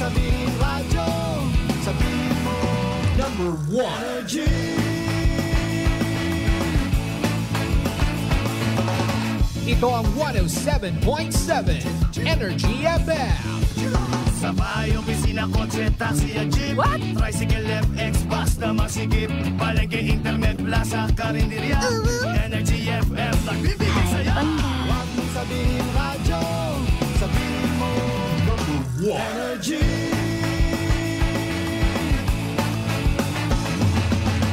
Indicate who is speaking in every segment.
Speaker 1: sabihin radyo, sabihin mo number 1 Energy.
Speaker 2: Ito ang 107.7 Energy FM.
Speaker 3: Sa bahay, opisina, kotse, taxi at jeep.
Speaker 4: What?
Speaker 3: Tricycle, FX, bus na masigip. Palengke, internet, plaza, karinderya. Energy FM, nagbibigay saya.
Speaker 1: Huwag mong sabihin radyo, sabihin mo number 1 Energy.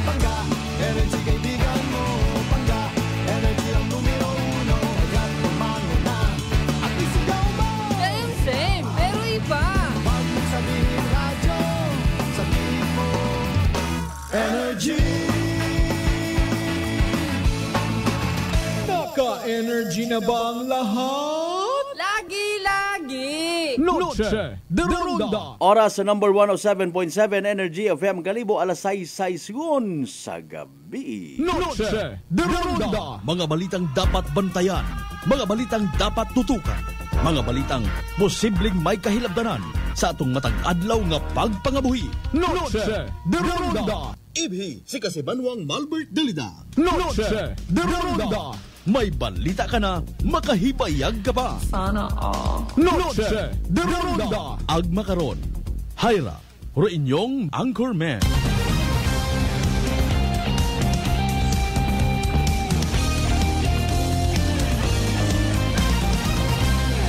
Speaker 1: Pangga, energy kaibigan mo. Pangga, energy ang numero 1. Agad pumano na at isigaw mo.
Speaker 4: Same, pero iba.
Speaker 1: Huwag mong sabihin radyo, sabihin mo Energy.
Speaker 2: Naka-energy na ba ang lahat?
Speaker 4: Lagi.
Speaker 2: Noche de Ronda.
Speaker 5: Oras sa number 107.7 Energy FM Kalibo, alas 6:06 sa gabi.
Speaker 2: Noche de Ronda.
Speaker 6: Mga balitang dapat bantayan, mga balitang dapat tutukan, mga balitang posibleng may kahilabdanan sa atong matag adlaw nga pagpangabuhi.
Speaker 2: Noche de Ronda.
Speaker 6: Ibhi si Kasibanwang Malbert Dalida.
Speaker 2: Noche de Ronda.
Speaker 6: May balita ka na, makahibayag ka pa.
Speaker 4: Sana all.
Speaker 2: Noche de Ronda.
Speaker 6: Agma karon, Hyra, ro inyong Anchorman.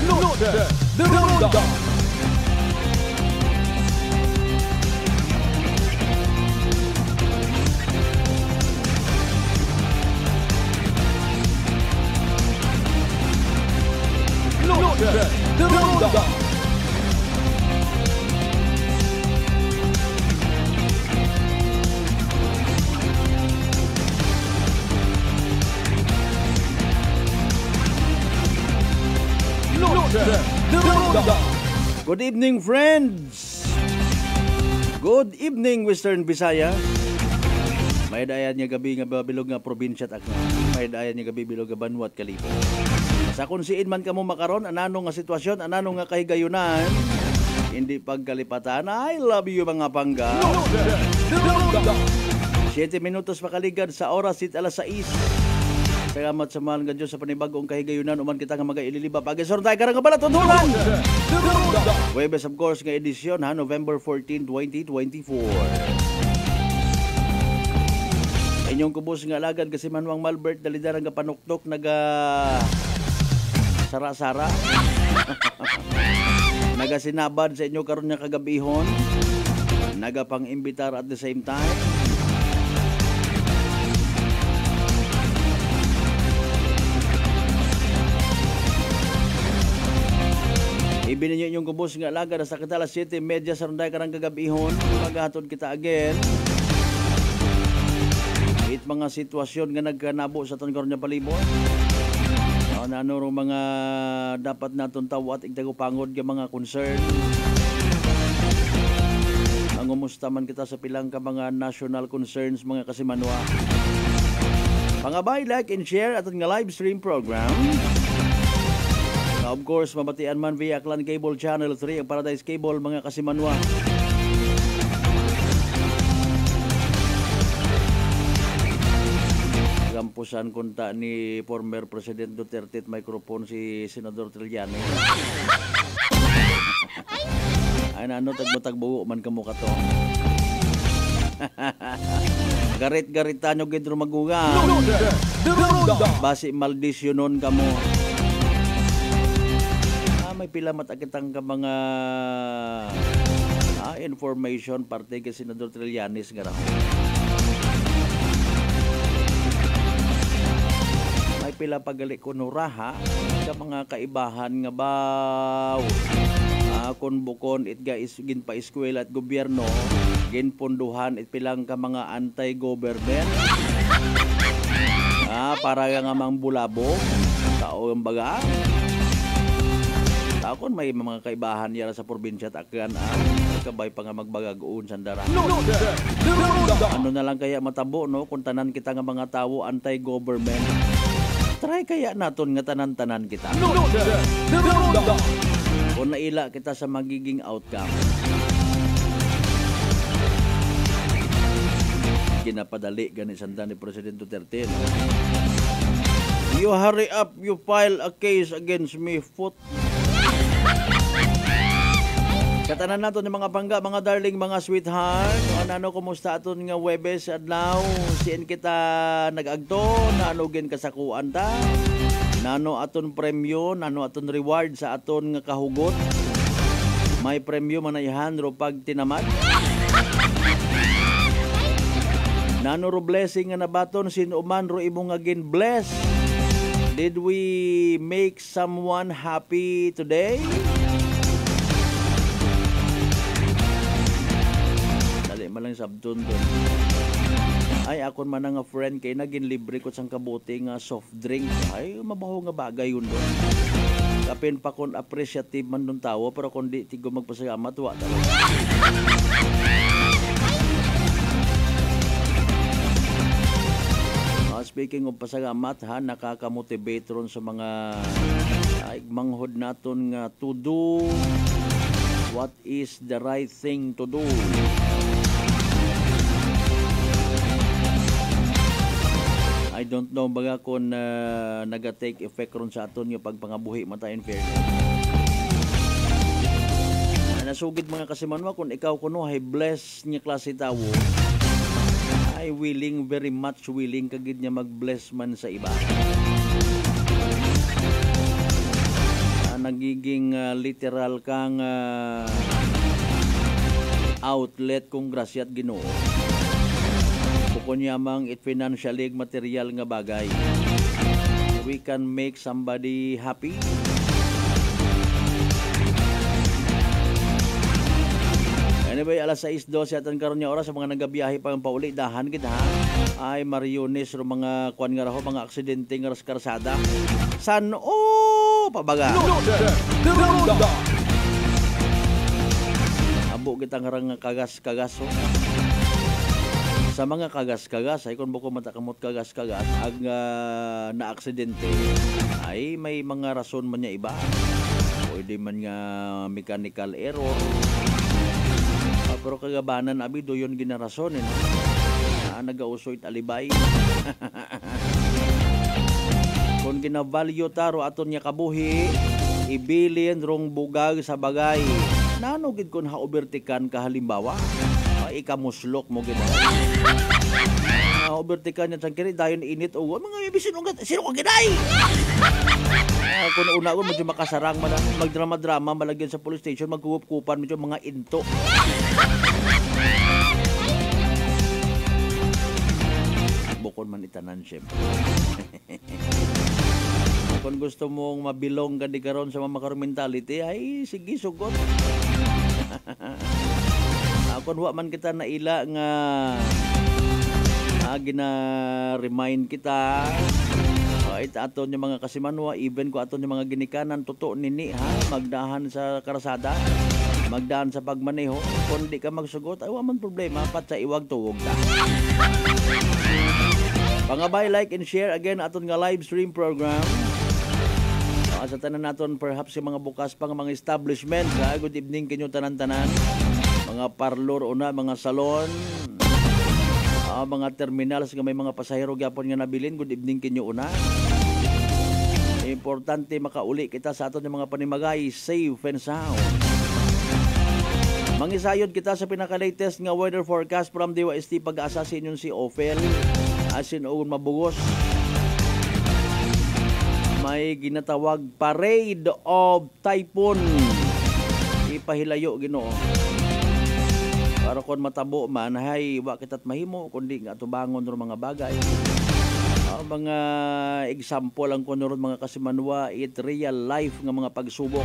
Speaker 2: Noche de Ronda. Noche de Ronda. Noche de Ronda.
Speaker 5: Good evening, friends. Good evening, Western Visayas. May dayan niya gabi nga bilog nga probinsya at Aklan. May dayan niya gabi bilog nga Banwa at Kalibo. Sa kung siin man kamo makaron, anano nga sitwasyon, anano nga kahigayunan, hindi pagkalipatan. I love you mga pangga. 7 minutos makaligad sa oras it alas 6. Salamat sa mahal nga Diyos sa panibagong kahigayunan. Uman kita nga mag-ililiba. Pag-isorong tayo karang kabalat. Tuntunan! Webes of course nga edisyon ha, November 14, 2024. Inyong kubos nga alagad kasi Manuang Malbert Dalida nga panuktok naga sara-sara. Nagasinabad sa inyo karon nga kagabihon. Nagapang-imbitar at the same time. Ibininyo inyong kubos nga alaga sa katala 7:30 sa runday karang kagabihon. Maghatod kita again. It mga sitwasyon nga nagkanabo sa tanong karon nga palibot. Ano mga dapat naton tawo at igdagupangod nga mga concern. Ang umusta man kita sa pilang ka mga national concerns mga kasimanwa. Pangabay, like and share aton nga live stream program. Of course, mabatian man via Aklan Cable Channel 3 ang Paradise Cable mga kasimanwa. Gampusan kunta ni former President Duterte at microphone si Senador Trillanes. Ay ano, tagbo-tagbo man kamo ka to. Garit-garitan nyo gidro maguga. Basi maldisyonon kamo. May pila matakitang ka mga information parte kay Senador Trillanes nga raw. May pila pagali kuno raha sa mga kaibahan nga baw. Kun bukon it guys gin pa eskwela at gobyerno gin punduhan it pilang ka mga anti-government. Para nga mang bulabo tao ang baga. Takon may mga kaibahan yara sa probinsya at Aklan kabay pa nga magbagagoon sandara. Ano na lang kaya matabo no kung tanan kita nga mga tawo anti-government. Try kaya naton nga tanan-tanan kita. kung naila kita sa magiging outcome. Ginapadali gani sanda ni President Duterte. No? You hurry up, you file a case against me, foot. Katanan nato ni mga bangga, mga darling, mga sweetheart. Ano, kumusta aton nga Webes adlaw? Siin kita nag-agto, naanugin kasakuan ta. Nano aton premyo, nano aton reward sa aton nga kahugot. May premyo manayhan ro pag tinamad. Nano ro blessing nga nabaton sino man ro imong nga gin bless. Did we make someone happy today? Malang sabton doon. Ay, akon man nga friend kay naging libre ko sang kabuti nga soft drink. Ay, mabaho nga bagay yun doon. Kapin pa kon appreciative man doon tawo, pero kung di tigo magpasalamat, wa talaga. Speaking of pasalamat, ha, nakakamotivate ron sa mga manghod naton nga to do what is the right thing to do. I don't know baga kung naga-take effect ron sa aton yung pagpangabuhi mata in fairness. Nasugid mga kasimanwa kung ikaw kuno ay bless niya klase tawo, ay willing, very much willing kagid niya mag-bless man sa iba. Nagiging literal kang outlet kung grasya at Ginoo. Kunyamang it financially material nga bagay. We can make somebody happy. Anyway, alas 6:12 atan karon nga oras sa mga nagabiyahe pa ang pauli dahan gid ha. Ay mariones ro mga kuan nga raho, mga aksidente nga ras karsada. San pabaga. Abo kita nga kagas-kagaso. Sa mga kagas-kagas, ay kung buko matakamot kagas-kagas, ang na-aksidente, ay may mga rason man niya iba. Pwede man nga mechanical error. Pero kagabanan, abi, do yun ginarason, no? Nag-ausoy alibay. Kung ginavalyo taro aton niya kabuhi, ibilin rong bugag sa bagay. Nanugid kung ha-overtikan ka halimbawa. Ikamuslok mo gina. Overtikan niya sang kiri dayon init o mga bisin ugat sino ka giday. Kung una ko medyo makasarang magdrama-drama malagyan sa police station, magkukupan medyo mga into. Bukon man itanan syempre. Kung gusto mong mabilong ka di karon sa mga mentality, ay sige sugot. Kung wa man kita naila nga gina-remind kita it aton yung mga kasimanwa, even ko aton yung mga ginikanan totoo nini ha, magdahan sa karasada, magdahan sa pagmaneho. Kung di ka magsugot, ay wa man problema, pat sa iwag tuwog ta. Pangabay, like and share again aton nga live stream program. Sa tanan naton perhaps yung mga bukas pang mga establishment ha. Good evening kinyo tanan-tanan. Mga parlor una, mga salon, mga terminals nga may mga pasahero gyapon nga nabilin. Good evening kinyo una. Importante makauli kita sa aton ng mga panimagay, safe and sound. Mangisayod kita sa pinaka-latest nga weather forecast from DYST Pag-asa sa inyon si Ophel. Asin o mabugos. May ginatawag parade of typhoon. Ipahilayo Ginoo. Para kung matabo man, hay, wa kita't mahimo, kundi nga tubangon ro mga bagay. Mga example ang kuno ron mga kasimanwa, it real life nga mga pagsubok.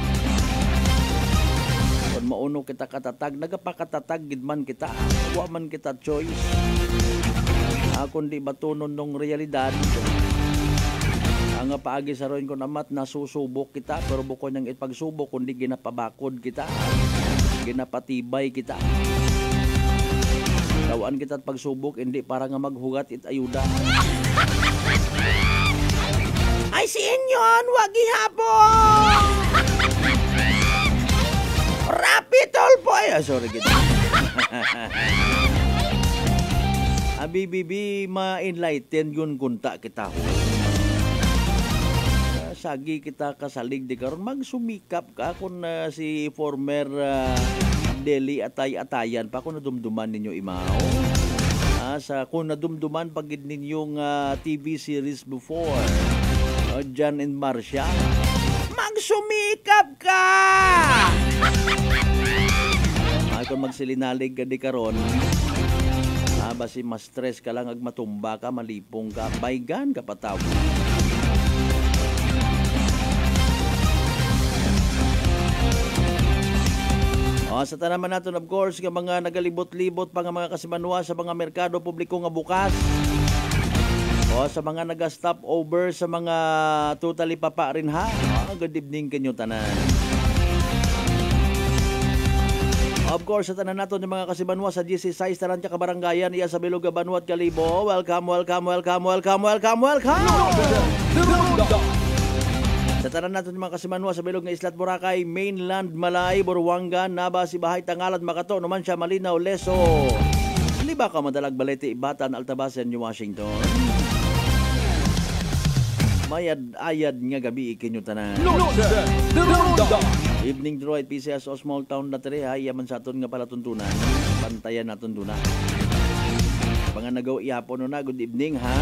Speaker 5: Kung mauno kita katatag, nagapakatatag gid man kita, wa man kita choice. Kundi batunon nung realidad. Ang paagi sa ron ko namat nasusubok kita, pero bukod ng ipagsubok, kundi ginapabakod kita, ginapatibay kita. Tawaan kita at pagsubok, hindi para nga maghugat it ayuda. Ay si inyon, wag ihapon! sorry kita. Bibi ma-enlighten yun kunta kita ho. Sagi kita kasalig di karon magsumikap ka kung si former Deli Atay-Atayan pa kung nadumduman ninyo imaw. Sa kung nadumduman pagid ninyong TV series before. Jan and Marcia. Magsumikap ka! Kung magsilinalig ka di karon, basi mas stress ka lang ag matumba ka, malipong ka, baygan ka pataw. Sa tanaman natin, of course, nga mga nagalibot-libot pa nga mga kasimanwa sa mga merkado publiko nga bukas. Sa mga nag-stop over sa mga totally papa rin ha. Good evening kanyo tanan. Of course, sa tanan natin yung mga kasimanwa sa GC Size Taran ka Kabarangayan, iya sa Bilog Banwa at Kalibo. Welcome. Sa tanan natin yung mga kasimanwa sa Bilog nga Islat Boracay, Mainland, Malay, Buruanga, Naba, Sibahay, Tangalan, Makato, Numan siya, Malinaw, Leso. Liba ka madalag Balete, Ibatan, Altabasan, New Washington. Mayad-ayad nga gabi ikinyo tanan. Evening Droid, PCS o small town na tere, yaman sa aton nga pala tuntunan. Pantayan naton duna. Mga nagaw iapon na, good evening ha.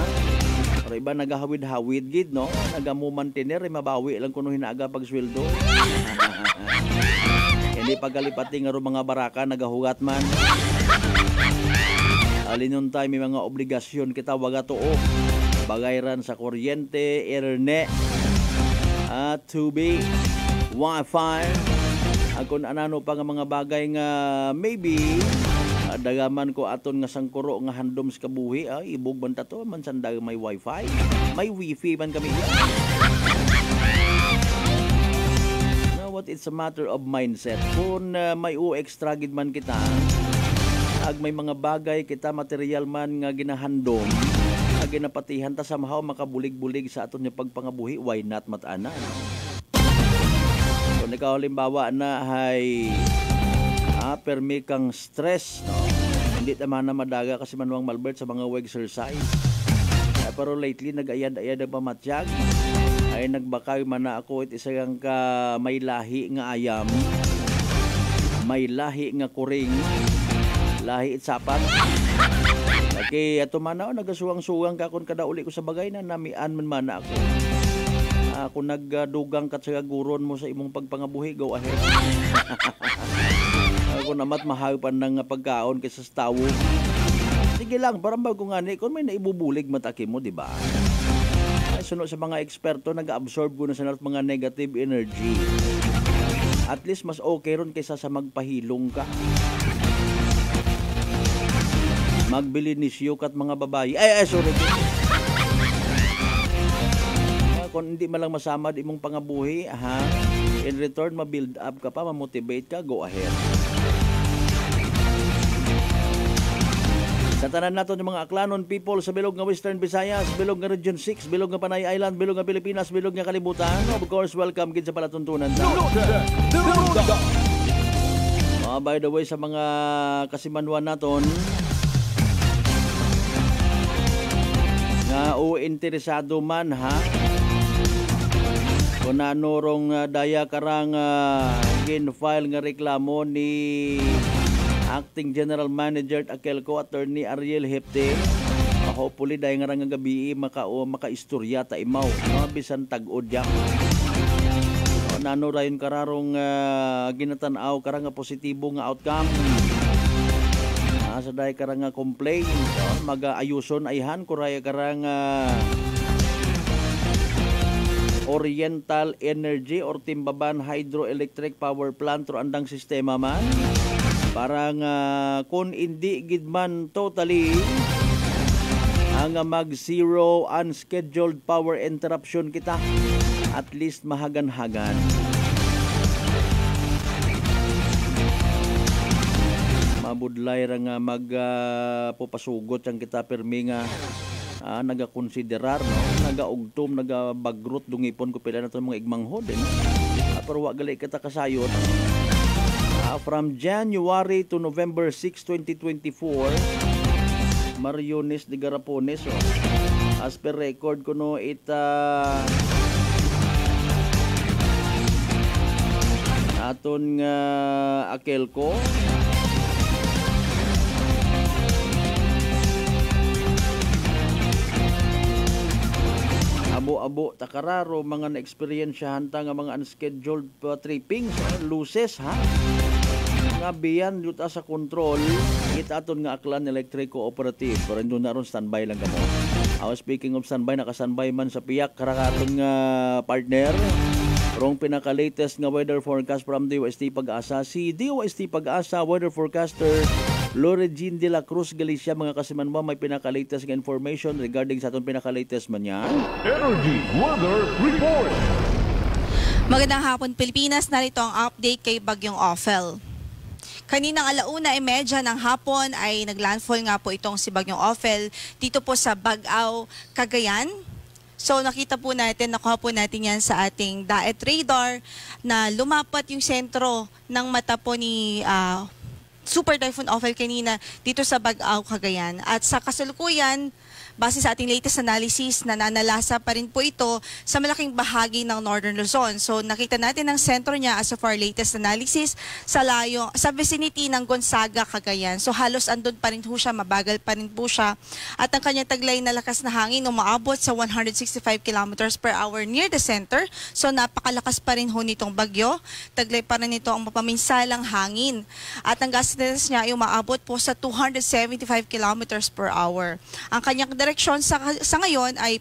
Speaker 5: Pero iba nagahawid-hawid gid no, nagamumantener mabawi lang kuno hinaaga pagsweldo. Hindi pagkalipati nga ro mga baraka nagahugat man. Alinon tayo may mga obligasyon kita waga tuo. Bagayran sa kuryente, internet, tubig, wifi, kung anano pa nga mga bagay nga maybe dagaman ko aton nga sangkuro nga handom sa kabuhi, ibog man ta to man sandag may wifi, may wifi man kami. Now what, it's a matter of mindset. Kung may extra gid man kita, ag may mga bagay kita material man nga ginahandom, ginapatihan ta somehow makabulig-bulig sa aton nga pagpangabuhi, why not matana? Kung ikaw halimbawa na ay permi kang stress, no? Hindi naman na madaga kasi manuang malbert sa mga exercise. Pero lately nag-ayad-ayad ang pamatyag, ay nagbakay man na ako isa ka may lahi nga ayam, may lahi nga kuring, lahi itsapan. Okay, ato man na nagasuwang-suwang ka kung kada uli ko sa bagay na namian man ako. Kung nagdugang ka sa guron mo sa imong pagpangabuhi, go ahead. Kung namat mahapan ng pagkaon kaysa sa tawo, sige lang, parang bago nga ni, kung may naibubulig mataki mo, di ba? Sunod sa mga eksperto, nag-absorb ko na sa mga negative energy. At least mas okay ron kaysa sa magpahilong ka. Magbili ni siyok at mga babae. Sorry. Kung hindi malang masama di mong pangabuhi, in return, ma-build up ka pa, ma-motivate ka, go ahead. Sa tanan nato ng mga Aklanon people sa bilog nga Western Visayas, bilog nga Region 6, bilog nga Panay Island, bilog nga Pilipinas, bilog nga Kalibutan. Of course, welcome gid sa palatuntunan. By the way, sa mga kasimanwan naton, nga interesado man kung nanorong daya karang gin-file nga reklamo ni Acting General Manager at Akelco Attorney Ariel Hepte, hopefully dahil nga nga gabi makaistorya ta imaw bisan tag-od yan. Nanorayon kararong ginatanaw karang positibo nga outcome. Sa dahil karang complaint, mag-ayuson ayhan kuraya karang Oriental Energy or Timbaban Hydroelectric Power Plant or andang sistema man. Parang kung hindi gidman totally ang mag-zero unscheduled power interruption kita, at least mahagan-hagan. Mabudlay ra nga magpupasugot ang kita permi nga nagakonsiderar, no? Nagaugtom, nagabagrot dungipon ko pila na ito mga igmanghod, no? Pero wag gali kita kasayot. From January to November 6, 2024, Mariones de Garapones. As per record ko no, aton nga Akelco. Abo-abo takararo mga na-experiensyahan ta nga mga unscheduled trippings, loses ha. Nga biyan yuta sa control, kita aton nga Aklan Electric Cooperative. Pero ito na ron standby lang kamo. Speaking of standby, naka-standby man sa piyak karakaton nga partner. Rong pinaka-latest nga weather forecast from DOST Pag-asa. Si DOST Pag-asa weather forecaster Loregine de la Cruz Galicia, mga kasimanwa, may pinaka-latest nga information regarding sa atong pinaka-latest man yan.
Speaker 2: Energy Weather Report.
Speaker 7: Magandang hapon Pilipinas, narito ang update kay Bagyong Ophel. Kaninang 1:30 ng hapon ay naglandfall nga po itong si Bagyong Ophel dito po sa Bagao, Cagayan. So nakita po natin, nakuha po natin yan sa ating DAET radar na lumapat yung sentro ng mata po ni Super Typhoon Ophel kanina dito sa Bagao, Cagayan. At sa kasalukuyan, base sa ating latest analysis, nananalasa pa rin po ito sa malaking bahagi ng Northern Luzon. So nakita natin ang sentro niya as of our latest analysis sa vicinity ng Gonzaga, Cagayan. So halos andun pa rin po siya, mabagal pa rin po siya. At ang kanyang taglay na lakas na hangin umaabot sa 165 kilometers per hour near the center. So napakalakas pa rin ho nitong bagyo. Taglay pa rin ito ang mapaminsalang hangin. At ang gust niya ay umaabot po sa 275 kilometers per hour. Ang kanyang direksyon sa ngayon ay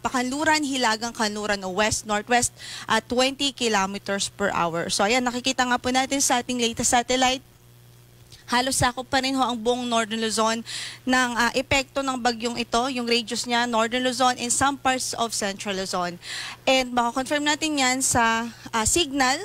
Speaker 7: Pakanluran, Hilagang Kanluran o West-Northwest at 20 kilometers per hour. So ayan, nakikita nga po natin sa ating latest satellite. Halos sakop pa rin ho ang buong Northern Luzon ng epekto ng bagyong ito, yung radius niya, Northern Luzon and some parts of Central Luzon. And makakonfirm natin yan sa signal.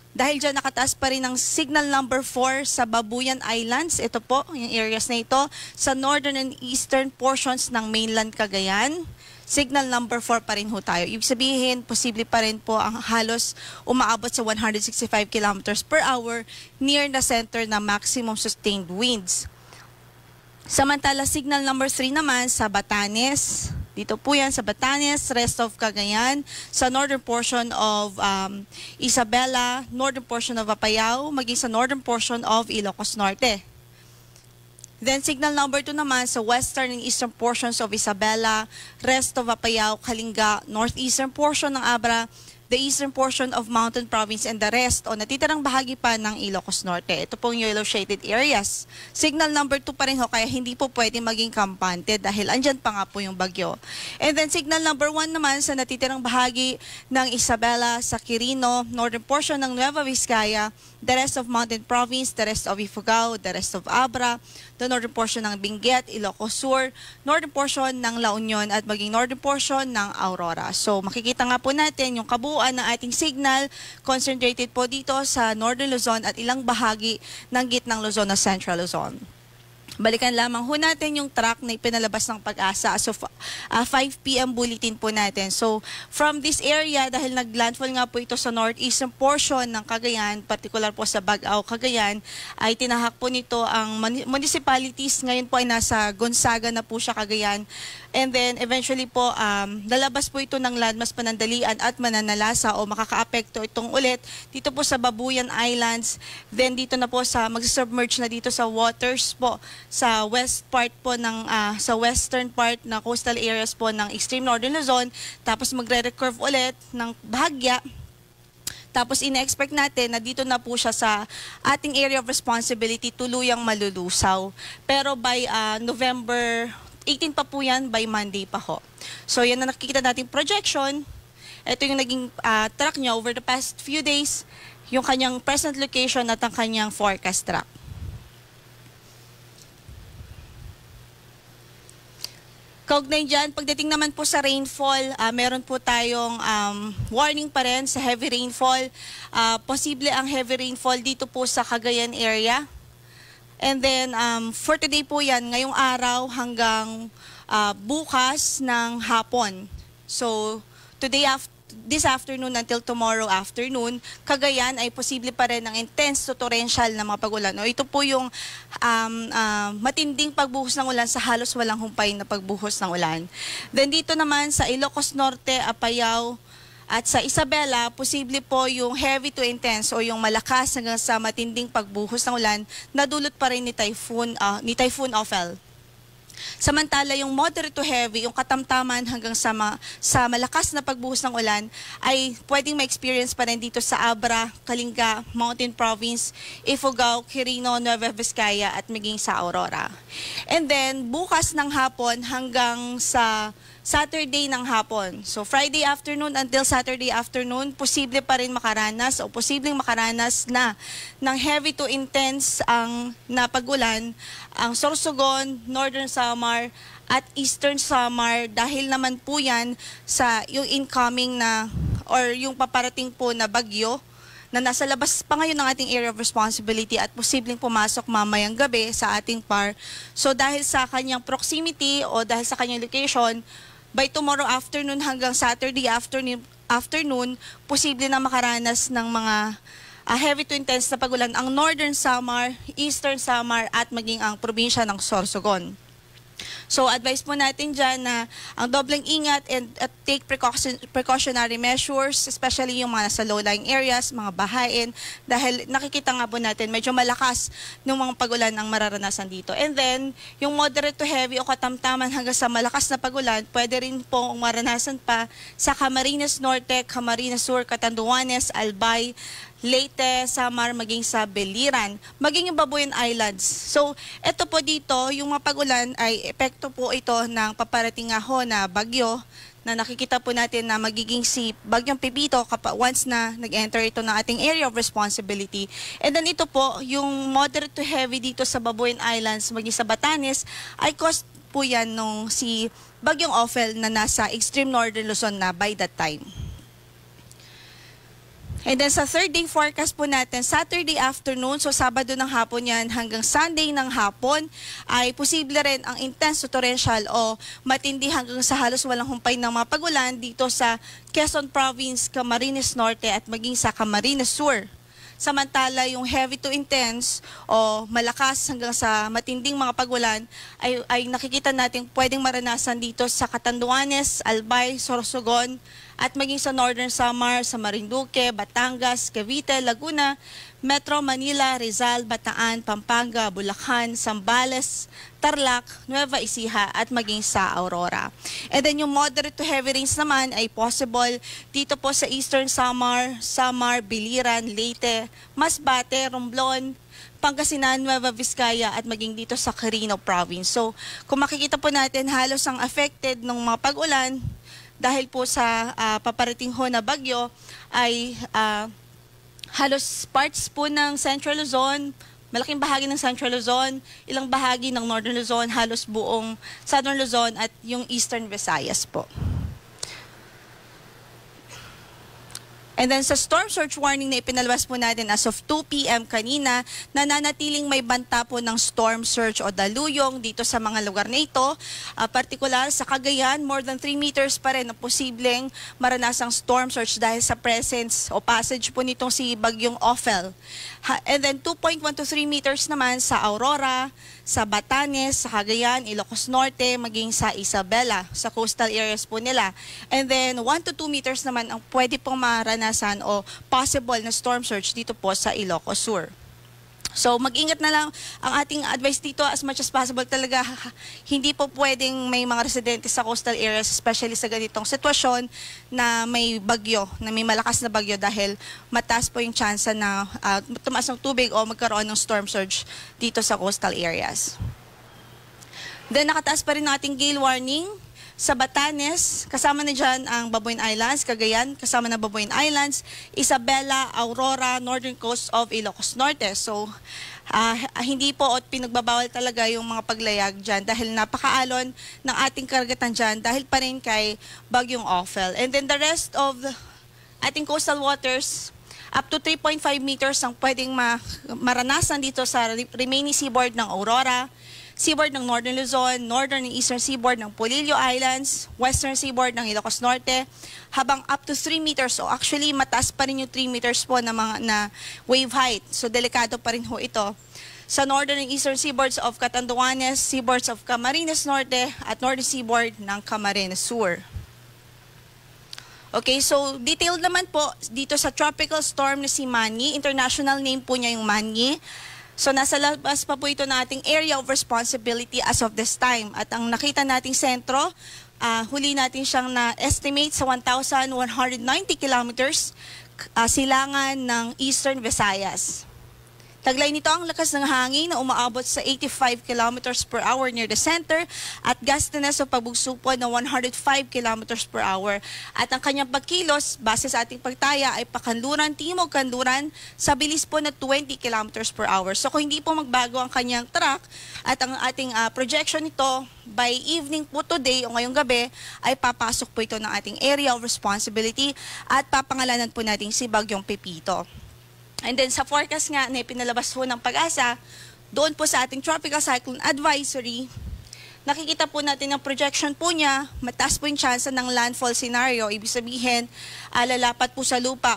Speaker 7: Dahil dyan nakataas pa rin ang signal number 4 sa Babuyan Islands. Ito po, yung areas na ito, sa northern and eastern portions ng mainland Cagayan. Signal number 4 pa rin ho tayo. Ibig sabihin, posible pa rin po ang halos umaabot sa 165 kilometers per hour near the center na maximum sustained winds. Samantala, signal number 3 naman sa Batanes. Dito po yan sa Batanes, rest of Cagayan, sa northern portion of Isabela, northern portion of Apayao, maging sa northern portion of Ilocos Norte. Then signal number 2 naman sa western and eastern portions of Isabela, rest of Apayao, Kalinga, northeastern portion ng Abra, the eastern portion of Mountain Province and the rest o natitirang bahagi pa ng Ilocos Norte. Ito pong yellow shaded areas. Signal number 2 pa rin ho, kaya hindi po pwede maging kampante dahil andyan pa nga po yung bagyo. And then signal number 1 naman sa natitirang bahagi ng Isabela, sa Quirino, northern portion ng Nueva Vizcaya, the rest of Mountain Province, the rest of Ifugao, the rest of Abra, the northern portion ng Benguet, Ilocos Sur, northern portion ng La Union at maging northern portion ng Aurora. So makikita nga po natin yung kabuuan ng ating signal concentrated po dito sa Northern Luzon at ilang bahagi ng gitnang Luzon na Central Luzon. Balikan lamang ho natin yung track na ipinalabas ng Pag-asa as of 5 p.m. bulletin po natin. So, from this area, dahil naglandfall nga po ito sa northeastern portion ng Cagayan, particular po sa Bagao, Cagayan, ay tinahak po nito ang municipalities. Ngayon po ay nasa Gonzaga na po siya, Cagayan. And then, eventually po, lalabas po ito ng landmass panandalian at mananalasa o makakaapekto itong ulit dito po sa Babuyan Islands. Then, dito na po sa, mag-submerge na dito sa waters po sa west part po ng sa western part na coastal areas po ng extreme northern Luzon, tapos magre-recurve ulit ng bahagya. Tapos ina-expect natin na dito na po siya sa ating area of responsibility tuluyang malulusaw. Pero by November 18 pa po yan, by Monday pa ho. So yan na nakikita natin projection. Ito yung naging track niya over the past few days, yung kanyang present location at ang kanyang forecast track. Kaugnay dyan, pagdating naman po sa rainfall, meron po tayong warning pa rin sa heavy rainfall. Posible ang heavy rainfall dito po sa Cagayan area. And then, for today po yan, ngayong araw hanggang bukas ng hapon. So, today this afternoon until tomorrow afternoon, Cagayan ay posible pa rin ng intense to torrential na mga pag-ulan. O, ito po yung matinding pagbuhos ng ulan sa halos walang humpay na pagbuhos ng ulan. Then dito naman sa Ilocos Norte, Apayao, at sa Isabela, posible po yung heavy to intense o yung malakas hanggang sa matinding pagbuhos ng ulan na dulot pa rin ni Typhoon Ophel. Samantala, yung moderate to heavy, yung katamtaman hanggang sa malakas na pagbuhos ng ulan ay pwedeng ma-experience pa rin dito sa Abra, Kalinga, Mountain Province, Ifugao, Quirino, Nueva Vizcaya at maging sa Aurora. And then, bukas ng hapon hanggang sa Saturday ng hapon. So, Friday afternoon until Saturday afternoon, posible pa rin makaranas o posibleng makaranas na ng heavy to intense ang napagulan ang Sorsogon, Northern Samar at Eastern Samar dahil naman po yan sa yung incoming na or yung paparating po na bagyo na nasa labas pa ngayon ng ating area of responsibility at posibleng pumasok mamayang gabi sa ating PAR. So, dahil sa kanyang proximity o dahil sa kanyang location, by tomorrow afternoon hanggang Saturday afternoon, posible na makaranas ng mga heavy to intense na pagulan ang Northern Samar, Eastern Samar at maging ang probinsya ng Sorsogon. So, advice po natin dyan na ang dobleng ingat and take precautionary measures, especially yung mga nasa low-lying areas, mga bahain, dahil nakikita nga po natin medyo malakas ng mga pagulan ang mararanasan dito. And then, yung moderate to heavy o katamtaman hanggang sa malakas na pagulan, pwede rin po maranasan pa sa Camarines Norte, Camarines Sur, Catanduanes, Albay, Leyte, Samar, maging sa Beliran, maging yung Babuyan Islands. So, ito po dito, yung mga pag-ulan ay epekto po ito ng paparating nga ho na bagyo na nakikita po natin na magiging si Bagyong Pepito once na nag-enter ito ng ating area of responsibility. And then ito po, yung moderate to heavy dito sa Babuyan Islands, maging sa Batanes, ay caused po yan nung si Bagyong Ophel na nasa extreme northern Luzon na by that time. And then sa third day forecast po natin, Saturday afternoon, so Sabado ng hapon yan hanggang Sunday ng hapon, ay posible rin ang intense to torrential o matindi hanggang sa halos walang humpay ng mga pagulan dito sa Quezon Province, Camarines Norte at maging sa Camarines Sur. Samantala, yung heavy to intense o malakas hanggang sa matinding mga pagulan ay nakikita natin pwedeng maranasan dito sa Catanduanes, Albay, Sorsogon, at maging sa Northern Samar, sa Marinduque, Batangas, Cavite, Laguna, Metro Manila, Rizal, Bataan, Pampanga, Bulacan, Zambales, Tarlac, Nueva Ecija at maging sa Aurora. And then yung moderate to heavy rains naman ay possible dito po sa Eastern Samar, Biliran, Leyte, Masbate, Romblon, Pangasinan, Nueva Vizcaya at maging dito sa Quirino Province. So kung makikita po natin halos ang affected ng mga pag-ulan dahil po sa paparating ho na bagyo ay halos parts po ng Central Luzon, malaking bahagi ng Central Luzon, ilang bahagi ng Northern Luzon, halos buong Southern Luzon at yung Eastern Visayas po. And then sa storm surge warning na ipinalabas po natin as of 2 p.m. kanina, nananatiling may banta po ng storm surge o daluyong dito sa mga lugar na ito. Partikular sa Cagayan, more than 3 meters pa rin na posibleng maranasang storm surge dahil sa presence o passage po nitong si Bagyong Ophel. And then 2.1 to 3 meters naman sa Aurora, sa Batanes, sa Cagayan, Ilocos Norte, maging sa Isabela, sa coastal areas po nila. And then 1 to 2 meters naman ang pwede pong maranasan o possible na storm surge dito po sa Ilocos Sur. So mag-ingat na lang ang ating advice dito as much as possible talaga. Hindi po pwedeng may mga residente sa coastal areas, especially sa ganitong sitwasyon na may bagyo, na may malakas na bagyo dahil mataas po yung chance na tumaas ng tubig o magkaroon ng storm surge dito sa coastal areas. Then nakataas pa rin ang ating gale warning. Sa Batanes, kasama na dyan ang Babuyan Islands, Cagayan, kasama na Babuyan Islands, Isabela, Aurora, Northern Coast of Ilocos Norte. So, hindi po at pinagbabawal talaga yung mga paglayag dyan dahil napakaalon ng ating karagatan dyan dahil pa rin kay Bagyong Ophel. And then the rest of ating coastal waters, up to 3.5 meters ang pwedeng maranasan dito sa remaining seaboard ng Aurora, seaboard ng Northern Luzon, Northern and Eastern seaboard ng Polillo Islands, Western seaboard ng Ilocos Norte, habang up to 3 meters. So actually, mataas pa rin yung 3 meters po na wave height. So delikado pa rin ho ito. Sa Northern and Eastern seaboards of Catanduanes, seaboards of Camarines Norte, at Northern seaboard ng Camarines Sur. Okay, so detailed naman po dito sa tropical storm na si Manny. International name po niya yung Manny. So nasa labas pa po ito na ating area of responsibility as of this time. At ang nakita nating sentro, huli natin siyang na-estimate sa 1,190 kilometers silangan ng Eastern Visayas. Taglay nito ang lakas ng hangin na umaabot sa 85 kilometers per hour near the center at gustiness o pagbugsupo na 105 kilometers per hour. At ang kanyang pagkilos, base sa ating pagtaya, ay pakanluran, timog kanluran sa bilis po na 20 kilometers per hour. So kung hindi po magbago ang kanyang track at ang ating projection nito, by evening po today o ngayong gabi, ay papasok po ito ng ating area of responsibility at papangalanan po natin si Bagyong Pepito. And then sa forecast nga na pinalabas po ng Pag-asa, doon po sa ating Tropical Cyclone Advisory, nakikita po natin ang projection po niya, mataas po yung chance ng landfall scenario. Ibig sabihin, lalapat po sa lupa